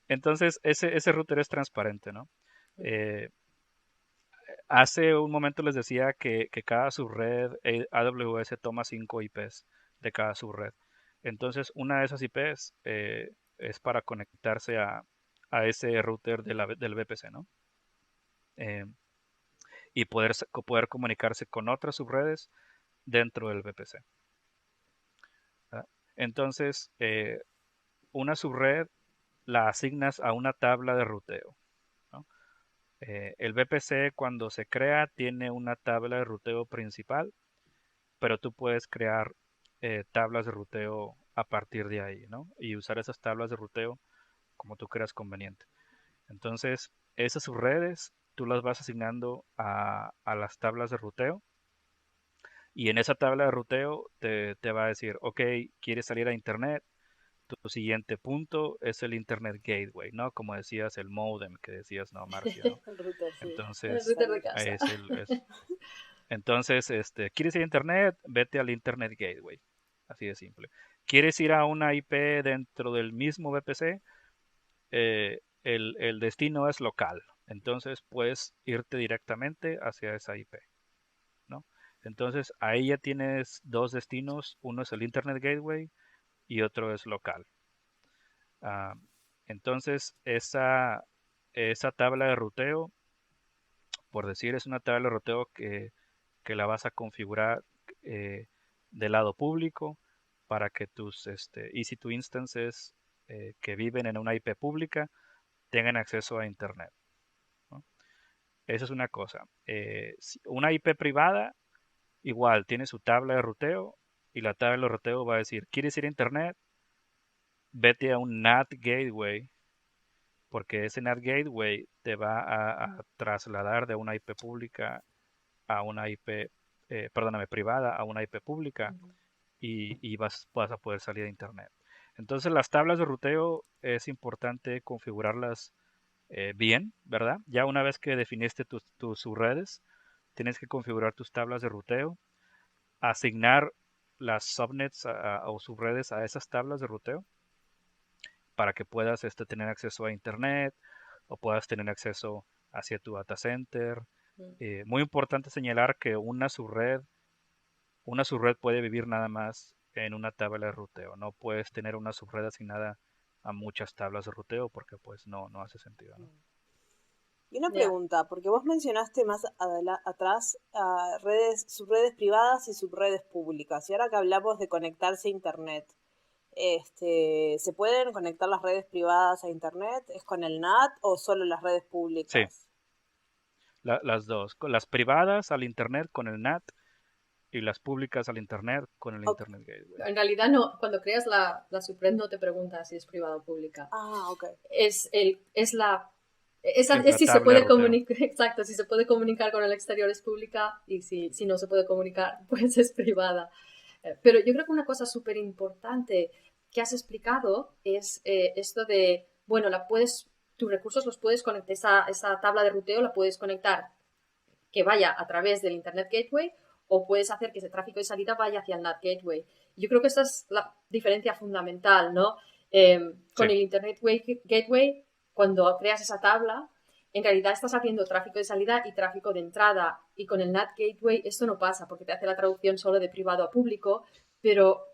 C: Entonces, ese router es transparente, ¿no? Eh, Hace un momento les decía que cada subred AWS toma 5 IPs de cada subred. Entonces, una de esas IPs es para conectarse a ese router del VPC, ¿no? Eh, y poder comunicarse con otras subredes dentro del VPC. ¿Verdad? Entonces, una subred la asignas a una tabla de ruteo, ¿no? El VPC cuando se crea tiene una tabla de ruteo principal, pero tú puedes crear tablas de ruteo a partir de ahí, ¿no? Y usar esas tablas de ruteo como tú creas conveniente. Entonces, esas subredes tú las vas asignando a las tablas de ruteo y en esa tabla de ruteo te va a decir, ok, quieres salir a Internet, tu siguiente punto es el Internet Gateway, ¿no? Como decías, el modem que decías, ¿no, Marcia, ¿no?
D: El router, sí.
B: El
C: Entonces,
B: router de
D: Totalmente.
B: casa.
C: entonces, ¿quieres ir a Internet? Vete al Internet Gateway. Así de simple. ¿Quieres ir a una IP dentro del mismo VPC? El destino es local. Entonces, puedes irte directamente hacia esa IP, ¿no? Entonces, ahí ya tienes dos destinos. Uno es el Internet Gateway y otro es local. Ah, entonces, esa tabla de ruteo, por decir, es una tabla de ruteo que la vas a configurar eh, del lado público para que tus EC2 instances que viven en una IP pública tengan acceso a Internet, ¿no? Esa es una cosa. Una IP privada, igual, tiene su tabla de ruteo y la tabla de ruteo va a decir, ¿quieres ir a Internet? Vete a un NAT Gateway, porque ese NAT Gateway te va a trasladar de una IP pública a una IP, perdóname, privada a una IP pública y vas a poder salir a Internet. Entonces las tablas de ruteo es importante configurarlas bien, ¿verdad? Ya una vez que definiste tus subredes, tienes que configurar tus tablas de ruteo, asignar las subnets o subredes a esas tablas de ruteo para que puedas tener acceso a Internet o puedas tener acceso hacia tu data center. Muy importante señalar que una subred puede vivir nada más en una tabla de ruteo. No puedes tener una subred asignada a muchas tablas de ruteo porque pues no hace sentido, ¿no?
D: Y una
B: Ya.
D: pregunta, porque vos mencionaste más atrás redes, subredes privadas y subredes públicas. Y ahora que hablamos de conectarse a Internet, ¿se pueden conectar las redes privadas a Internet? ¿Es con el NAT o solo las redes
C: Sí,
D: públicas?
C: las dos. Las privadas al Internet con el NAT y las públicas al Internet con el
D: Ok.
C: Internet Gateway.
B: En realidad no, cuando creas la subred no te pregunta si es privada o pública.
D: Ah, ok.
B: Es
C: Es la
B: si se
C: tabla de
B: puede
C: ruteo.
B: comunicar, exacto, si se puede comunicar con el exterior es pública y si no se puede comunicar, pues es privada. Pero yo creo que una cosa súper importante que has explicado es esto de, bueno, tus recursos los puedes conectar, esa tabla de ruteo la puedes conectar que vaya a través del Internet Gateway o puedes hacer que ese tráfico de salida vaya hacia el NAT Gateway. Yo creo que esa es la diferencia fundamental, ¿no? Con
C: Sí.
B: el Internet Gateway, cuando creas esa tabla, en realidad estás haciendo tráfico de salida y tráfico de entrada. Y con el NAT Gateway esto no pasa porque te hace la traducción solo de privado a público, pero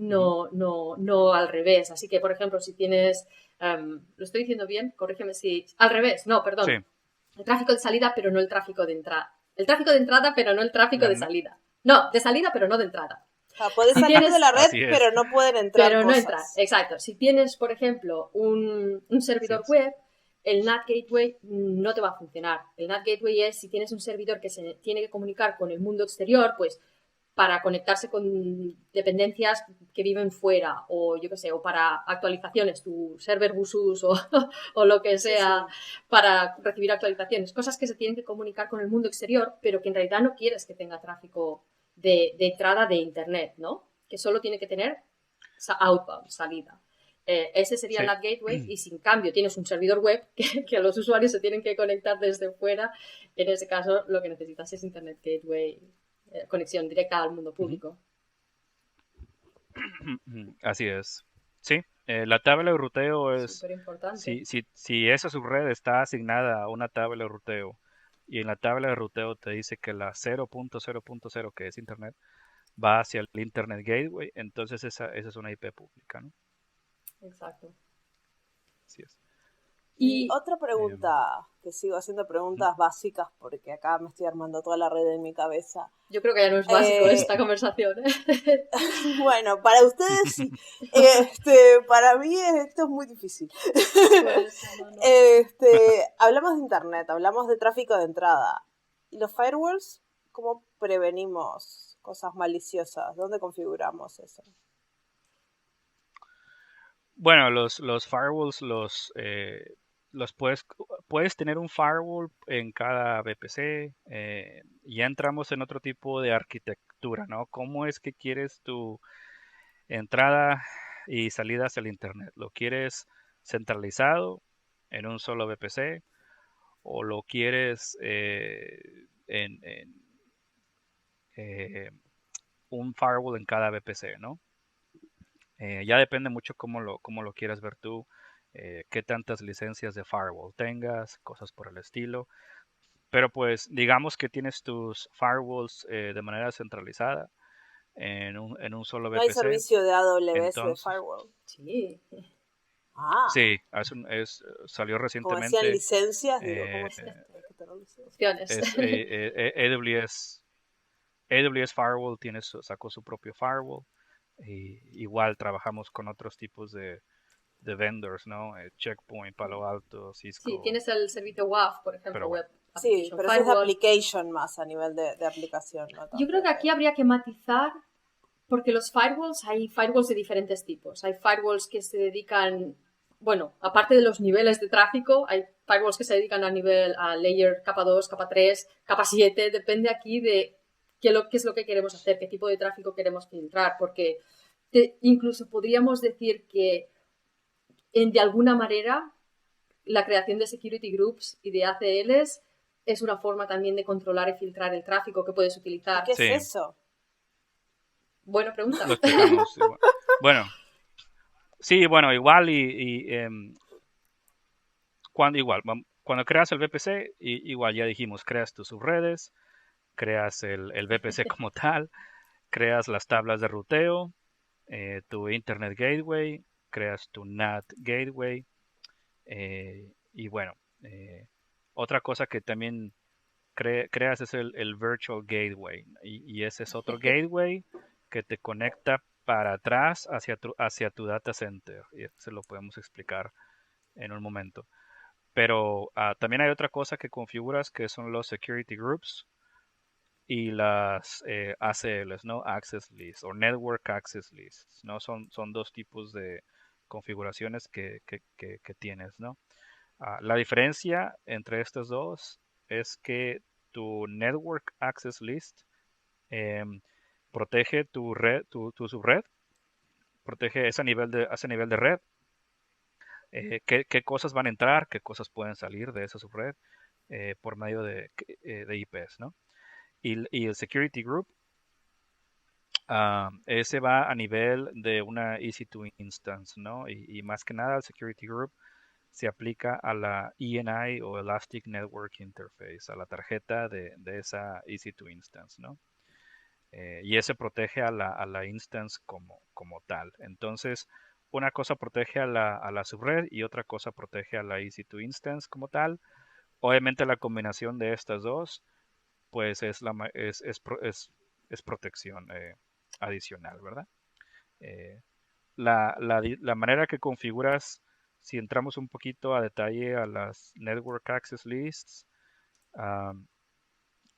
C: Ujú.
B: no al revés. Así que, por ejemplo, si tienes, ¿lo estoy diciendo bien? Corrígeme si... Al revés, no,
C: Sí,
B: perdón. El tráfico de salida, pero no el tráfico de entrada. El tráfico de entrada, pero no el tráfico de
C: No,
B: salida. No, de salida, pero no de entrada.
D: O sea, podés
B: Si
D: salir
B: tienes-
D: de la red,
C: así es.
D: pero no pueden entrar
B: Pero no
D: cosas.
B: entrar, exacto. Si tienes, por ejemplo, un servidor
C: es.
B: web, el NAT Gateway no te va a funcionar. El NAT Gateway es si tienes un servidor que se tiene que comunicar con el mundo exterior, pues para conectarse con dependencias que viven fuera, o yo qué sé, o para actualizaciones, tu server Busus o lo que sea, para recibir actualizaciones, cosas que se tienen que comunicar con el mundo exterior, pero que en realidad no quieres que tenga tráfico de entrada de internet, ¿no? Que solo tiene que tener outbound, salida. Ese sería
C: Sí.
B: el NAT Gateway, y sin cambio tienes un servidor web que los usuarios se tienen que conectar desde fuera. En ese caso lo que necesitas es Internet Gateway, conexión directa al mundo público.
C: Así es. Sí, la tabla de ruteo es,
B: Súper importante.
C: si esa subred está asignada a una tabla de ruteo y en la tabla de ruteo te dice que la 0.0.0, que es Internet, va hacia el Internet Gateway, entonces esa es una IP pública, ¿no?
B: Exacto.
C: Así es.
D: Y
B: Y
D: otra pregunta, que sigo haciendo preguntas básicas porque acá me estoy armando toda la red en mi cabeza.
B: yo creo que ya no es básico
D: Eh,
B: esta conversación, ¿eh?
D: Bueno, para ustedes sí. Para mí esto es muy difícil.
B: Pues, no.
D: Hablamos de internet, hablamos de tráfico de entrada. ¿Y los firewalls? ¿Cómo prevenimos cosas maliciosas? ¿Dónde configuramos eso?
C: Bueno, los firewalls los puedes tener un firewall en cada VPC. Ya entramos en otro tipo de arquitectura, ¿no? ¿Cómo es que quieres tu entrada y salida hacia el Internet? ¿Lo quieres centralizado en un solo VPC o lo quieres en un firewall en cada VPC, ¿no? Ya depende mucho cómo lo quieras ver tú, qué tantas licencias de firewall tengas, cosas por el estilo. Pero pues digamos que tienes tus firewalls de manera centralizada en un solo
D: No hay
C: VPC.
D: servicio de AWS de
C: Entonces,
D: firewall.
B: Sí.
D: Ah,
C: sí, salió
D: como decían
C: recientemente.
D: licencias, digo,
C: eh,
D: ¿cómo se hay que tener licencias?
B: Opciones.
C: es AWS Firewall sacó su propio firewall. Y igual trabajamos con otros tipos de vendors, ¿no? Checkpoint, Palo Alto,
B: Sí,
C: Cisco,
B: tienes el servicio WAF, por ejemplo,
C: pero bueno.
B: Web
D: Sí,
B: Application
D: pero eso es de
B: Firewall.
D: application más a nivel de aplicación, ¿no?
B: Yo creo que aquí habría que matizar, porque los firewalls, hay firewalls de diferentes tipos. Hay firewalls que se dedican, bueno, aparte de los niveles de tráfico, hay firewalls que se dedican a layer capa 2, capa 3, capa 7, depende aquí de qué es lo que queremos hacer, qué tipo de tráfico queremos filtrar, porque incluso podríamos decir que de alguna manera la creación de security groups y de ACLs es una forma también de controlar y filtrar el tráfico que puedes utilizar.
D: ¿Qué
C: Sí.
D: es eso?
B: Buena pregunta.
C: Lo explicamos. Bueno, sí, bueno, igual cuando creas el VPC, igual ya dijimos, creas tus subredes, creas el VPC como tal, creas las tablas de ruteo, tu Internet Gateway, creas tu NAT Gateway, y bueno, otra cosa que también creas es el Virtual Gateway, y ese es otro gateway que te conecta para atrás hacia tu data center, y se lo podemos explicar en un momento. Pero también hay otra cosa que configuras que son los security groups y las ACLs, ¿no? Access Lists o Network Access Lists, ¿no? Son dos tipos de configuraciones que tienes, ¿no? La diferencia entre estos dos es que tu Network Access List protege tu red, tu subred, protege ese nivel de red, qué cosas van a entrar, qué cosas pueden salir de esa subred por medio de IPs, ¿no? Y el Security Group, ese va a nivel de una EC2 instance, ¿no? Y más que nada el Security Group se aplica a la ENI o Elastic Network Interface, a la tarjeta de esa EC2 instance, ¿no? Y ese protege a la instance como tal. Entonces, una cosa protege a la subred y otra cosa protege a la EC2 instance como tal, Obviamente la combinación de estas dos, pues es protección adicional, ¿verdad? Eh, la manera que configuras, si entramos un poquito a detalle a las Network Access Lists, am,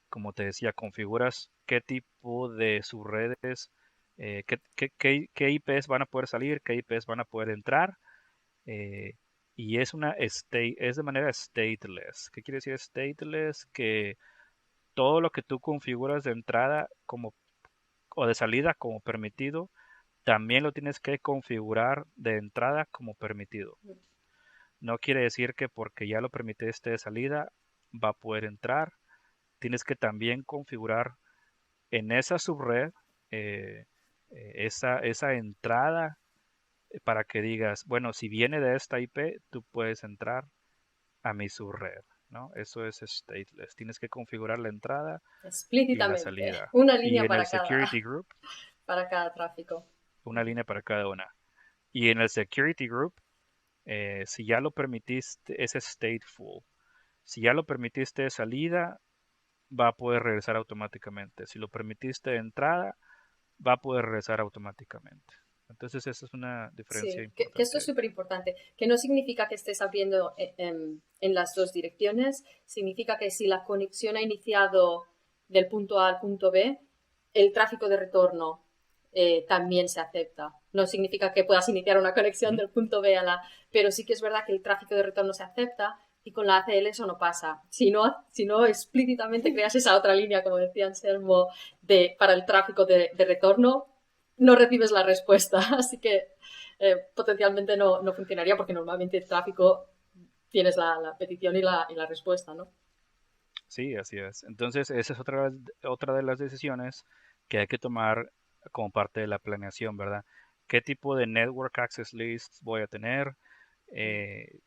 C: como te decía, configuras qué tipo de subredes, qué IPs van a poder salir, qué IPs van a poder entrar, eh, y es de manera stateless. ¿Qué quiere decir stateless? Que todo lo que tú configuras de entrada o de salida como permitido, también lo tienes que configurar de entrada como permitido. No quiere decir que porque ya lo permitiste de salida va a poder entrar. Tienes que también configurar en esa subred eh, esa entrada para que digas, bueno, si viene de esta IP, tú puedes entrar a mi subred, ¿no? Eso es stateless. Tienes que configurar la entrada y la
B: Explícitamente,
C: salida.
B: una
C: Y
B: línea
C: en el
B: para cada,
C: security group,
B: para cada tráfico.
C: una línea para cada una. Y en el security group, si ya lo permitiste, es stateful. Si ya lo permitiste de salida, va a poder regresar automáticamente. Si lo permitiste de entrada, va a poder regresar automáticamente. Entonces esa es una diferencia
B: Sí, que esto
C: importante
B: es
C: ahí.
B: súper importante, que no significa que estés abriendo en las dos direcciones, significa que si la conexión ha iniciado del punto A al punto B, el tráfico de retorno también se acepta. No significa que puedas iniciar una conexión
C: Ujú.
B: del punto B a la... Pero sí que es verdad que el tráfico de retorno se acepta y con la ACL eso no pasa. Si no explícitamente creas esa otra línea, como decía Anselmo, para el tráfico de retorno, no recibes la respuesta. Así que potencialmente no funcionaría porque normalmente el tráfico tienes la petición y la respuesta, ¿no?
C: Sí, así es. Entonces esa es otra de las decisiones que hay que tomar como parte de la planeación, ¿verdad? ¿Qué tipo de Network Access Lists voy a tener? Eh,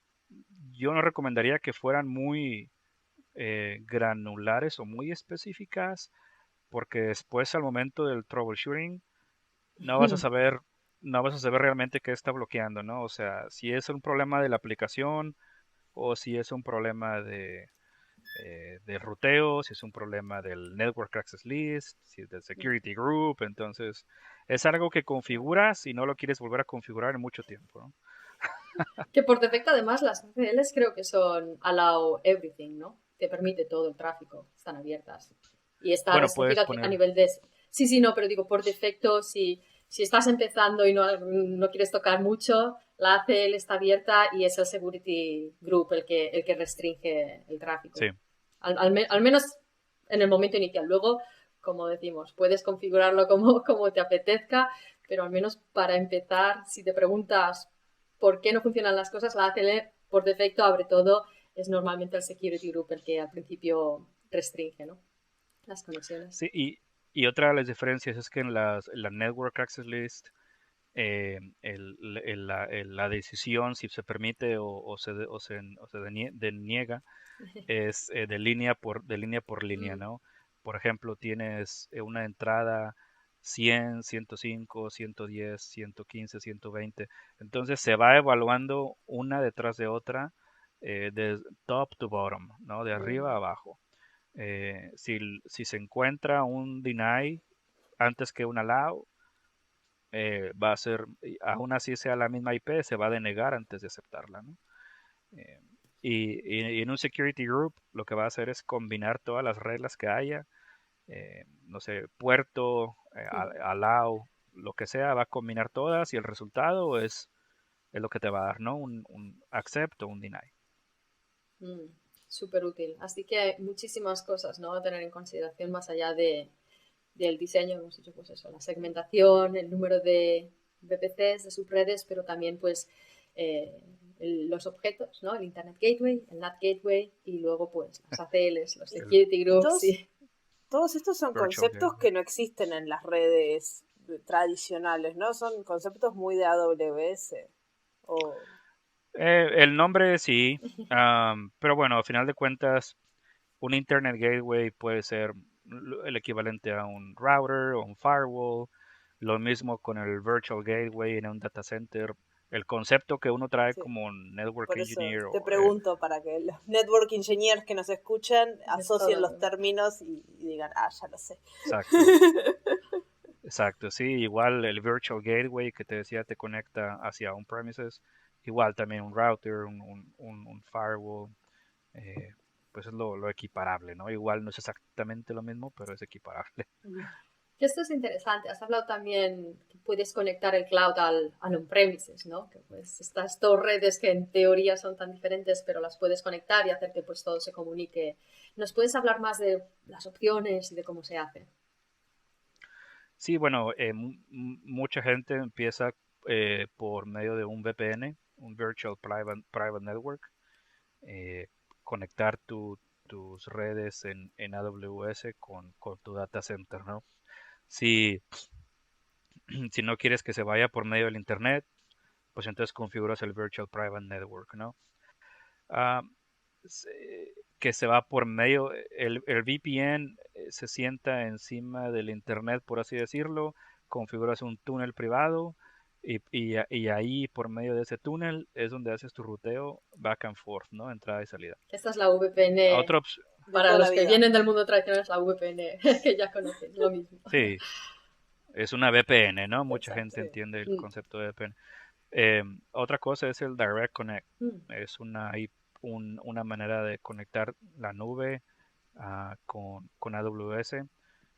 C: yo no recomendaría que fueran muy granulares o muy específicas, porque después al momento del troubleshooting no vas a saber, no vas a saber realmente qué está bloqueando, ¿no? O sea, si es un problema de la aplicación o si es un problema de ruteo, si es un problema del Network Access List, si es del Security Group, entonces es algo que configuras y no lo quieres volver a configurar en mucho tiempo, ¿no?
B: Que por defecto, además, las ACLs creo que son allow everything, ¿no? Te permite todo el tráfico, están abiertas. Y está
C: Bueno, puedes
B: restringida a
C: poner,
B: nivel de... Sí, sí, no, pero digo, por defecto, si estás empezando y no quieres tocar mucho, la ACL está abierta y es el Security Group el que restringe el tráfico.
C: sí,
B: Al menos en el momento inicial. Luego, como decimos, puedes configurarlo como te apetezca, pero al menos para empezar, si te preguntas por qué no funcionan las cosas, la ACL por defecto abre todo, es normalmente el Security Group el que al principio restringe, ¿no? Las conexiones.
C: sí, y otra de las diferencias es que en la Network Access List, la decisión si se permite o se deniega es de línea por línea,
B: Mm,
C: ¿no? Por ejemplo, tienes una entrada 100, 105, 110, 115, 120. Entonces se va evaluando una detrás de otra, de top to bottom, ¿no? De arriba a
B: mm,
C: abajo. Si se encuentra un deny antes que un allow, va a ser, aún así sea la misma IP, se va a denegar antes de aceptarla, ¿no? Eh, y en un security group lo que va a hacer es combinar todas las reglas que haya, no sé, puerto,
B: mm,
C: allow, lo que sea, va a combinar todas y el resultado es lo que te va a dar, ¿no? Un accept o un deny.
B: mm. Súper útil. Así que hay muchísimas cosas, ¿no? A tener en consideración más allá del diseño, hemos dicho pues eso, la segmentación, el número de VPCs, de subredes, pero también pues eh, los objetos, ¿no? El Internet Gateway, el NAT Gateway y luego pues las ACLs, los
C: El
B: Security
D: Y
B: Groups y...
D: todos estos son
C: virtual
D: conceptos
C: gateway.
D: que no existen en las redes tradicionales, ¿no? Son conceptos muy de AWS. O...
C: El nombre sí, pero bueno, al final de cuentas, un Internet Gateway puede ser el equivalente a un router o un firewall. Lo mismo con el Virtual Gateway en un data center. el concepto que uno trae
D: Sí.
C: como network
D: Por eso
C: engineer
D: te
C: o,
D: pregunto, para que los network engineers que nos escuchan asocien
B: todo,
D: los términos y digan, ya lo sé.
C: exacto, exacto, sí, igual el virtual gateway que te decía te conecta hacia un premises, igual también un router, un firewall, eh, pues es lo equiparable, ¿no? Igual no es exactamente lo mismo, pero es equiparable.
B: Que esto es interesante. Has hablado también que puedes conectar el cloud al on-premises, ¿no? Que pues estas dos redes que en teoría son tan diferentes, pero las puedes conectar y hacer que pues todo se comunique. ¿Nos puedes hablar más de las opciones y de cómo se hace?
C: Sí, bueno, mucha gente empieza por medio de un VPN, un Virtual Private Network, eh, conectar tus redes en AWS con tu data center, ¿no? Si, si no quieres que se vaya por medio del Internet, pues entonces configuras el Virtual Private Network, ¿no? Ah, que se va por medio, el VPN se sienta encima del Internet, por así decirlo, configuras un túnel privado y ahí por medio de ese túnel es donde haces tu ruteo back and forth, ¿no? Entrada y salida.
B: Esta es la VPN.
C: Otra
D: De
B: Para
D: toda la
B: los que
D: vida.
B: vienen del mundo tradicional es la VPN, que ya conocen, lo mismo.
C: sí, es una VPN, ¿no? Mucha
B: Exacto.
C: gente
D: Sí.
C: entiende el
B: Mm.
C: concepto de VPN. Otra cosa es el Direct Connect.
B: Mm.
C: Es una manera de conectar la nube con AWS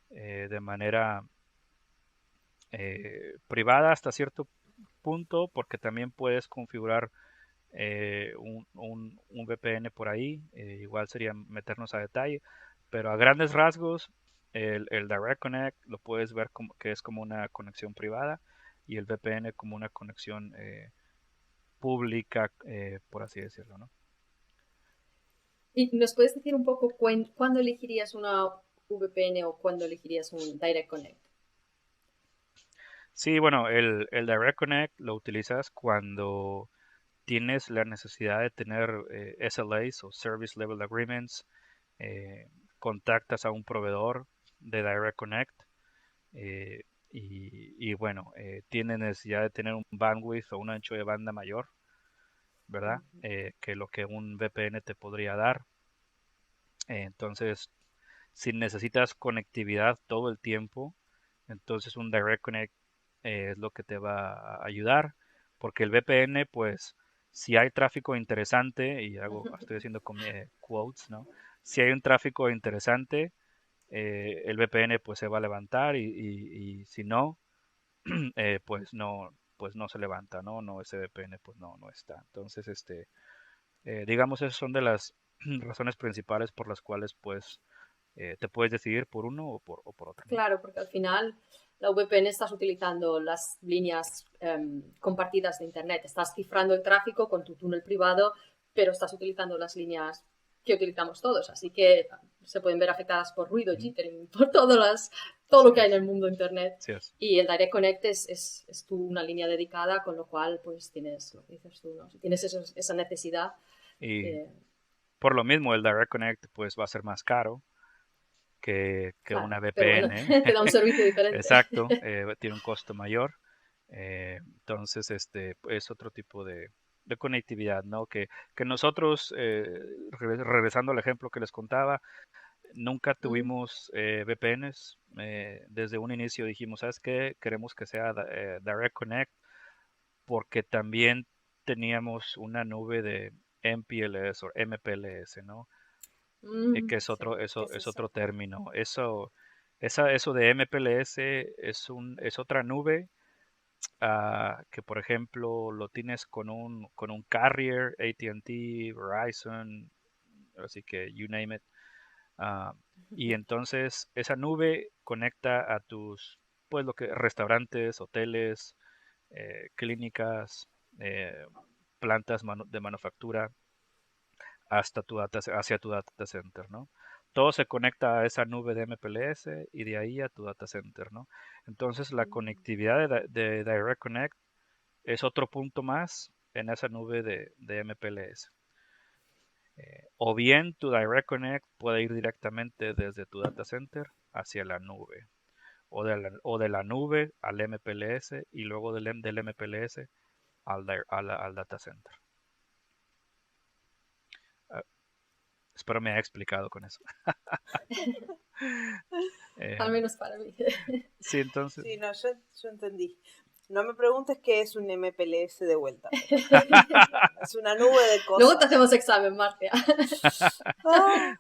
C: de manera privada hasta cierto punto, porque también puedes configurar un VPN por ahí. Igual sería meternos a detalle, pero a grandes rasgos, el Direct Connect lo puedes ver como que es como una conexión privada y el VPN como una conexión pública, por así decirlo, ¿no?
B: ¿Y nos puedes decir un poco cuándo elegirías una VPN o cuándo elegirías un Direct Connect?
C: Sí, bueno, el Direct Connect lo utilizas cuando tienes la necesidad de tener SLAs o Service Level Agreements, contactas a un proveedor de Direct Connect eh, bueno, tiene necesidad de tener un bandwidth o un ancho de banda mayor, ¿verdad? Que lo que un VPN te podría dar. Entonces, si necesitas conectividad todo el tiempo, entonces un Direct Connect es lo que te va a ayudar, porque el VPN, pues, si hay tráfico interesante, y estoy haciendo quotes, ¿no? Si hay un tráfico interesante, el VPN pues se va a levantar y si no, pues no se levanta, ¿no? No, ese VPN pues no está. Entonces, digamos, esas son de las razones principales por las cuales pues te puedes decidir por uno o por otro, ¿no?
B: Claro, porque al final la VPN estás utilizando las líneas compartidas de Internet. Estás cifrando el tráfico con tu túnel privado, pero estás utilizando las líneas que utilizamos todos. Así que se pueden ver afectadas por ruido,
C: Ujú.
B: jittering, por todo
C: Así
B: lo que hay en
C: es,
B: el mundo de Internet.
C: así es.
B: Y el Direct Connect es tú una línea dedicada, con lo cual pues tienes lo que dices tú, ¿no? Si tienes esa necesidad.
C: Y
B: eh,
C: por lo mismo el Direct Connect pues va a ser más caro que
B: claro,
C: una
B: pero bueno,
C: VPN.
B: te da un servicio diferente.
C: Exacto, tiene un costo mayor. Entonces, es otro tipo de conectividad, ¿no? Que nosotros, regresando al ejemplo que les contaba, nunca
B: Mm,
C: tuvimos VPNs. Desde un inicio dijimos, ¿sabes qué? Queremos que sea Direct Connect porque también teníamos una nube de MPLS o MPLS, ¿no? Que es
B: sí,
C: otro,
B: ¿qué
C: eso
B: es
C: es
B: eso?
C: otro término. Eso de MPLS es otra nube que, por ejemplo, lo tienes con un carrier, AT&T, Verizon, así que you name it. ah, y entonces esa nube conecta a pues lo que, restaurantes, hoteles, clínicas, eh, plantas de manufactura hacia tu data center, ¿no? Todo se conecta a esa nube de MPLS y de ahí a tu data center, ¿no? Entonces la conectividad de Direct Connect es otro punto más en esa nube de MPLS. O bien tu Direct Connect puede ir directamente desde tu data center hacia la nube. O de la nube al MPLS y luego del MPLS al data center. Espero me haya explicado con eso.
B: Al menos para mí.
C: Sí, entonces.
D: Sí, no, yo entendí. No me preguntes qué es un MPLS de vuelta. Es una nube de cosas.
B: Luego te hacemos examen, Marcia.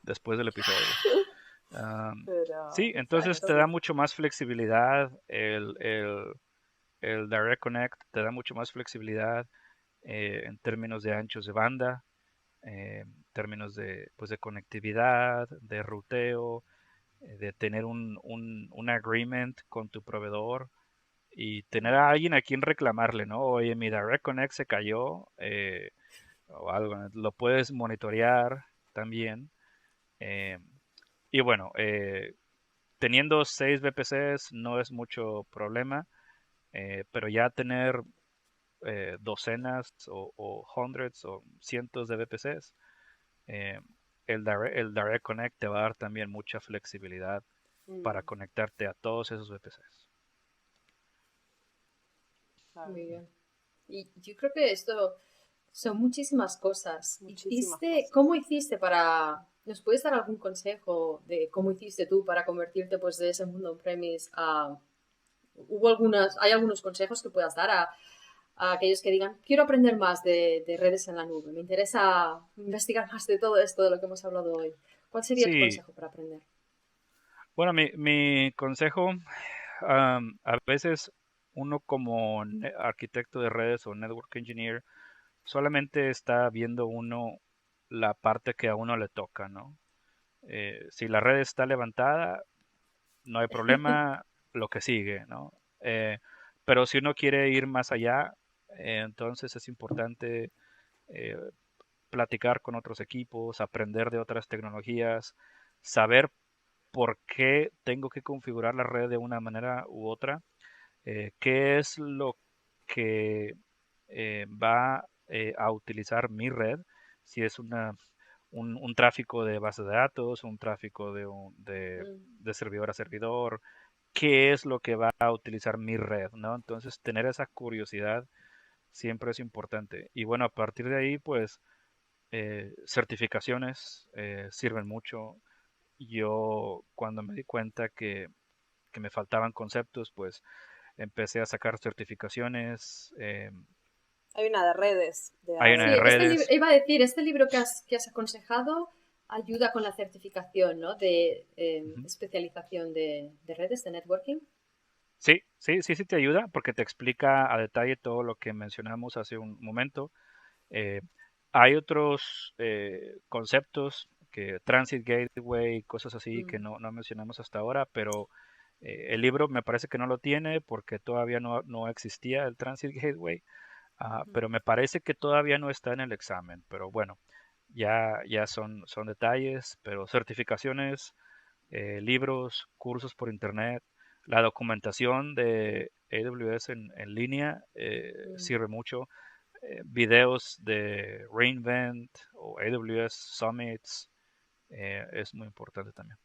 C: Después del episodio. Sí,
D: Pero,
C: entonces
D: exacto.
C: te da mucho más flexibilidad. El Direct Connect te da mucho más flexibilidad en términos de anchos de banda, en términos de, pues, de conectividad, de ruteo, de tener un agreement con tu proveedor y tener a alguien a quien reclamarle, ¿no? Oye, mi Direct Connect se cayó o algo, ¿no? Lo puedes monitorear también. Y bueno, teniendo 6 VPCs no es mucho problema, pero ya tener docenas o hundreds o cientos de VPCs, eh, el Direct Connect te va a dar también mucha flexibilidad para conectarte a todos esos VPCs.
D: Claro.
B: Muy bien. Y yo creo que esto son muchísimas cosas.
D: Muchísimas cosas.
B: ¿Cómo hiciste para... ¿Nos puedes dar algún consejo de cómo hiciste tú para convertirte pues de ese mundo on-premise a... ¿Hay algunos consejos que puedas dar a aquellos que digan, quiero aprender más de redes en la nube, me interesa investigar más de todo esto de lo que hemos hablado hoy? ¿Cuál sería tu
C: Sí,
B: consejo para aprender?
C: bueno, mi consejo, a veces uno como arquitecto de redes o network engineer solamente está viendo uno la parte que a uno le toca, ¿no? Si la red está levantada, no hay problema, lo que sigue, ¿no? Pero si uno quiere ir más allá, entonces es importante eh, platicar con otros equipos, aprender de otras tecnologías, saber por qué tengo que configurar la red de una manera u otra, qué es lo que va a utilizar mi red, si es un tráfico de base de datos, un tráfico de servidor a servidor, qué es lo que va a utilizar mi red, ¿no? Entonces, tener esa curiosidad siempre es importante. Y bueno, a partir de ahí, pues, certificaciones sirven mucho. Yo, cuando me di cuenta que me faltaban conceptos, pues, empecé a sacar certificaciones.
D: Hay una de redes de
C: Hay una
B: Sí,
C: de
D: AWS.
C: redes.
B: iba a decir, este libro que has aconsejado ayuda con la certificación, ¿no? De
C: Ujú.
B: especialización de redes, de networking.
C: Sí, sí, sí, sí te ayuda porque te explica a detalle todo lo que mencionamos hace un momento. Eh, Hay otros conceptos que Transit Gateway, cosas así que no mencionamos hasta ahora, pero el libro me parece que no lo tiene porque todavía no existía el Transit Gateway, pero me parece que todavía no está en el examen. Pero bueno, ya son detalles, pero certificaciones, libros, cursos por internet, la documentación de AWS en línea sirve mucho. Videos de re:Invent o AWS Summits es muy importante también.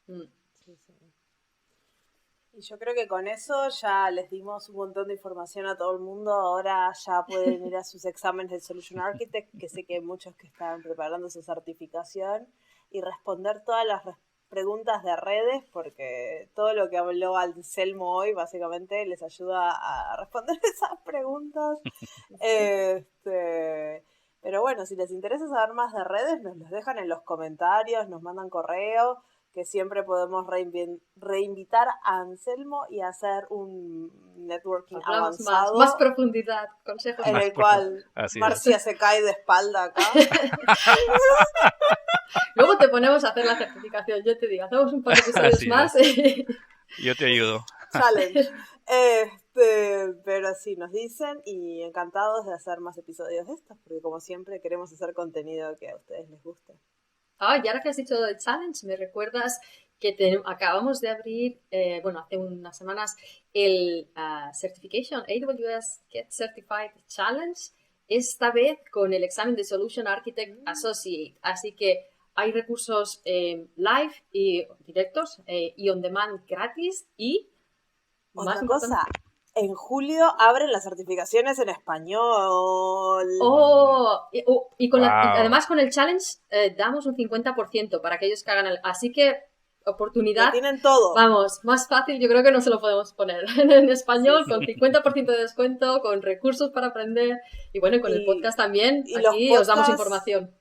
B: Mm.
D: Sí, sí. Y yo creo que con eso ya les dimos un montón de información a todo el mundo. Ahora ya pueden ir a sus exámenes de Solution Architect, que sé que hay muchos que están preparando su certificación, y responder todas las preguntas de redes, porque todo lo que habló Anselmo hoy básicamente les ayuda a responder esas preguntas. Pero bueno, si les interesa saber más de redes, nos los dejan en los comentarios, nos mandan correo, que siempre podemos reinvitar a Anselmo y hacer un networking
B: Hablamos
D: avanzado
B: más profundidad, consejos
D: en
B: más
D: el cual
C: Así
D: Marcia se cae de espalda acá.
B: Luego te ponemos a hacer la certificación, yo te digo, hacemos un par de episodios
C: Así
B: más.
C: Yo te ayudo.
D: Challenge. Pero sí, nos dicen y encantados de hacer más episodios de estos, porque como siempre queremos hacer contenido que a ustedes les guste.
B: Y ahora que has dicho del challenge, me recuerdas que acabamos de abrir, hace unas semanas, el Certification AWS Get Certified Challenge, esta vez con el examen de Solution Architect Associate. Así que hay recursos live y directos y on demand gratis y
D: Otra
B: más
D: cosa,
B: importante.
D: En julio abren las certificaciones en español.
C: Wow.
B: Además con el challenge damos un 50% para aquellos que hagan así que
D: Lo
B: oportunidad,
D: tienen todo.
B: vamos, más fácil yo creo que no se lo podemos poner en español,
D: Sí,
B: con 50% de descuento, con recursos para aprender y bueno, con el
D: Y-
B: podcast también,
D: y los
B: aquí os damos
D: podcasts-
B: información.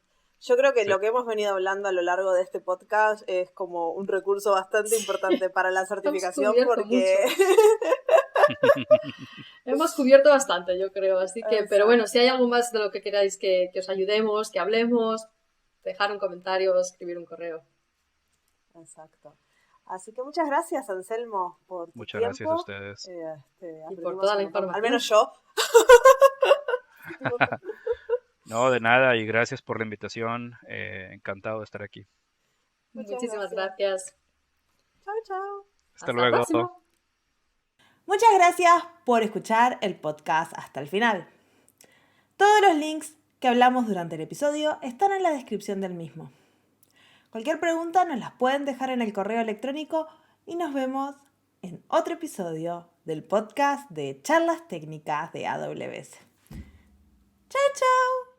D: Yo creo que
C: Sí.
D: lo que hemos venido hablando a lo largo de este podcast es como un recurso bastante importante para la certificación
B: cubierto
D: porque
B: Hemos cubierto bastante, yo creo, así que, pero bueno,
D: Exacto.
B: si hay algo más de lo que queráis que os ayudemos, que hablemos, dejar un comentario o escribir un correo.
D: Exacto. Así que muchas gracias, Anselmo, por tu
C: Muchas gracias a
D: tiempo.
C: ustedes.
B: Y por
D: Aprendimos
B: toda
D: un
B: la
D: montón.
B: información.
D: Al menos yo.
C: No, de nada, y gracias por la invitación. Encantado de estar aquí.
D: Muchas
B: Muchísimas
D: gracias.
B: gracias.
D: Chao, chao.
C: Hasta
B: Hasta la
C: luego.
B: próxima.
A: Muchas gracias por escuchar el podcast hasta el final. Todos los links que hablamos durante el episodio están en la descripción del mismo. Cualquier pregunta nos las pueden dejar en el correo electrónico y nos vemos en otro episodio del podcast de Charlas Técnicas de AWS. ¡Chao, chao!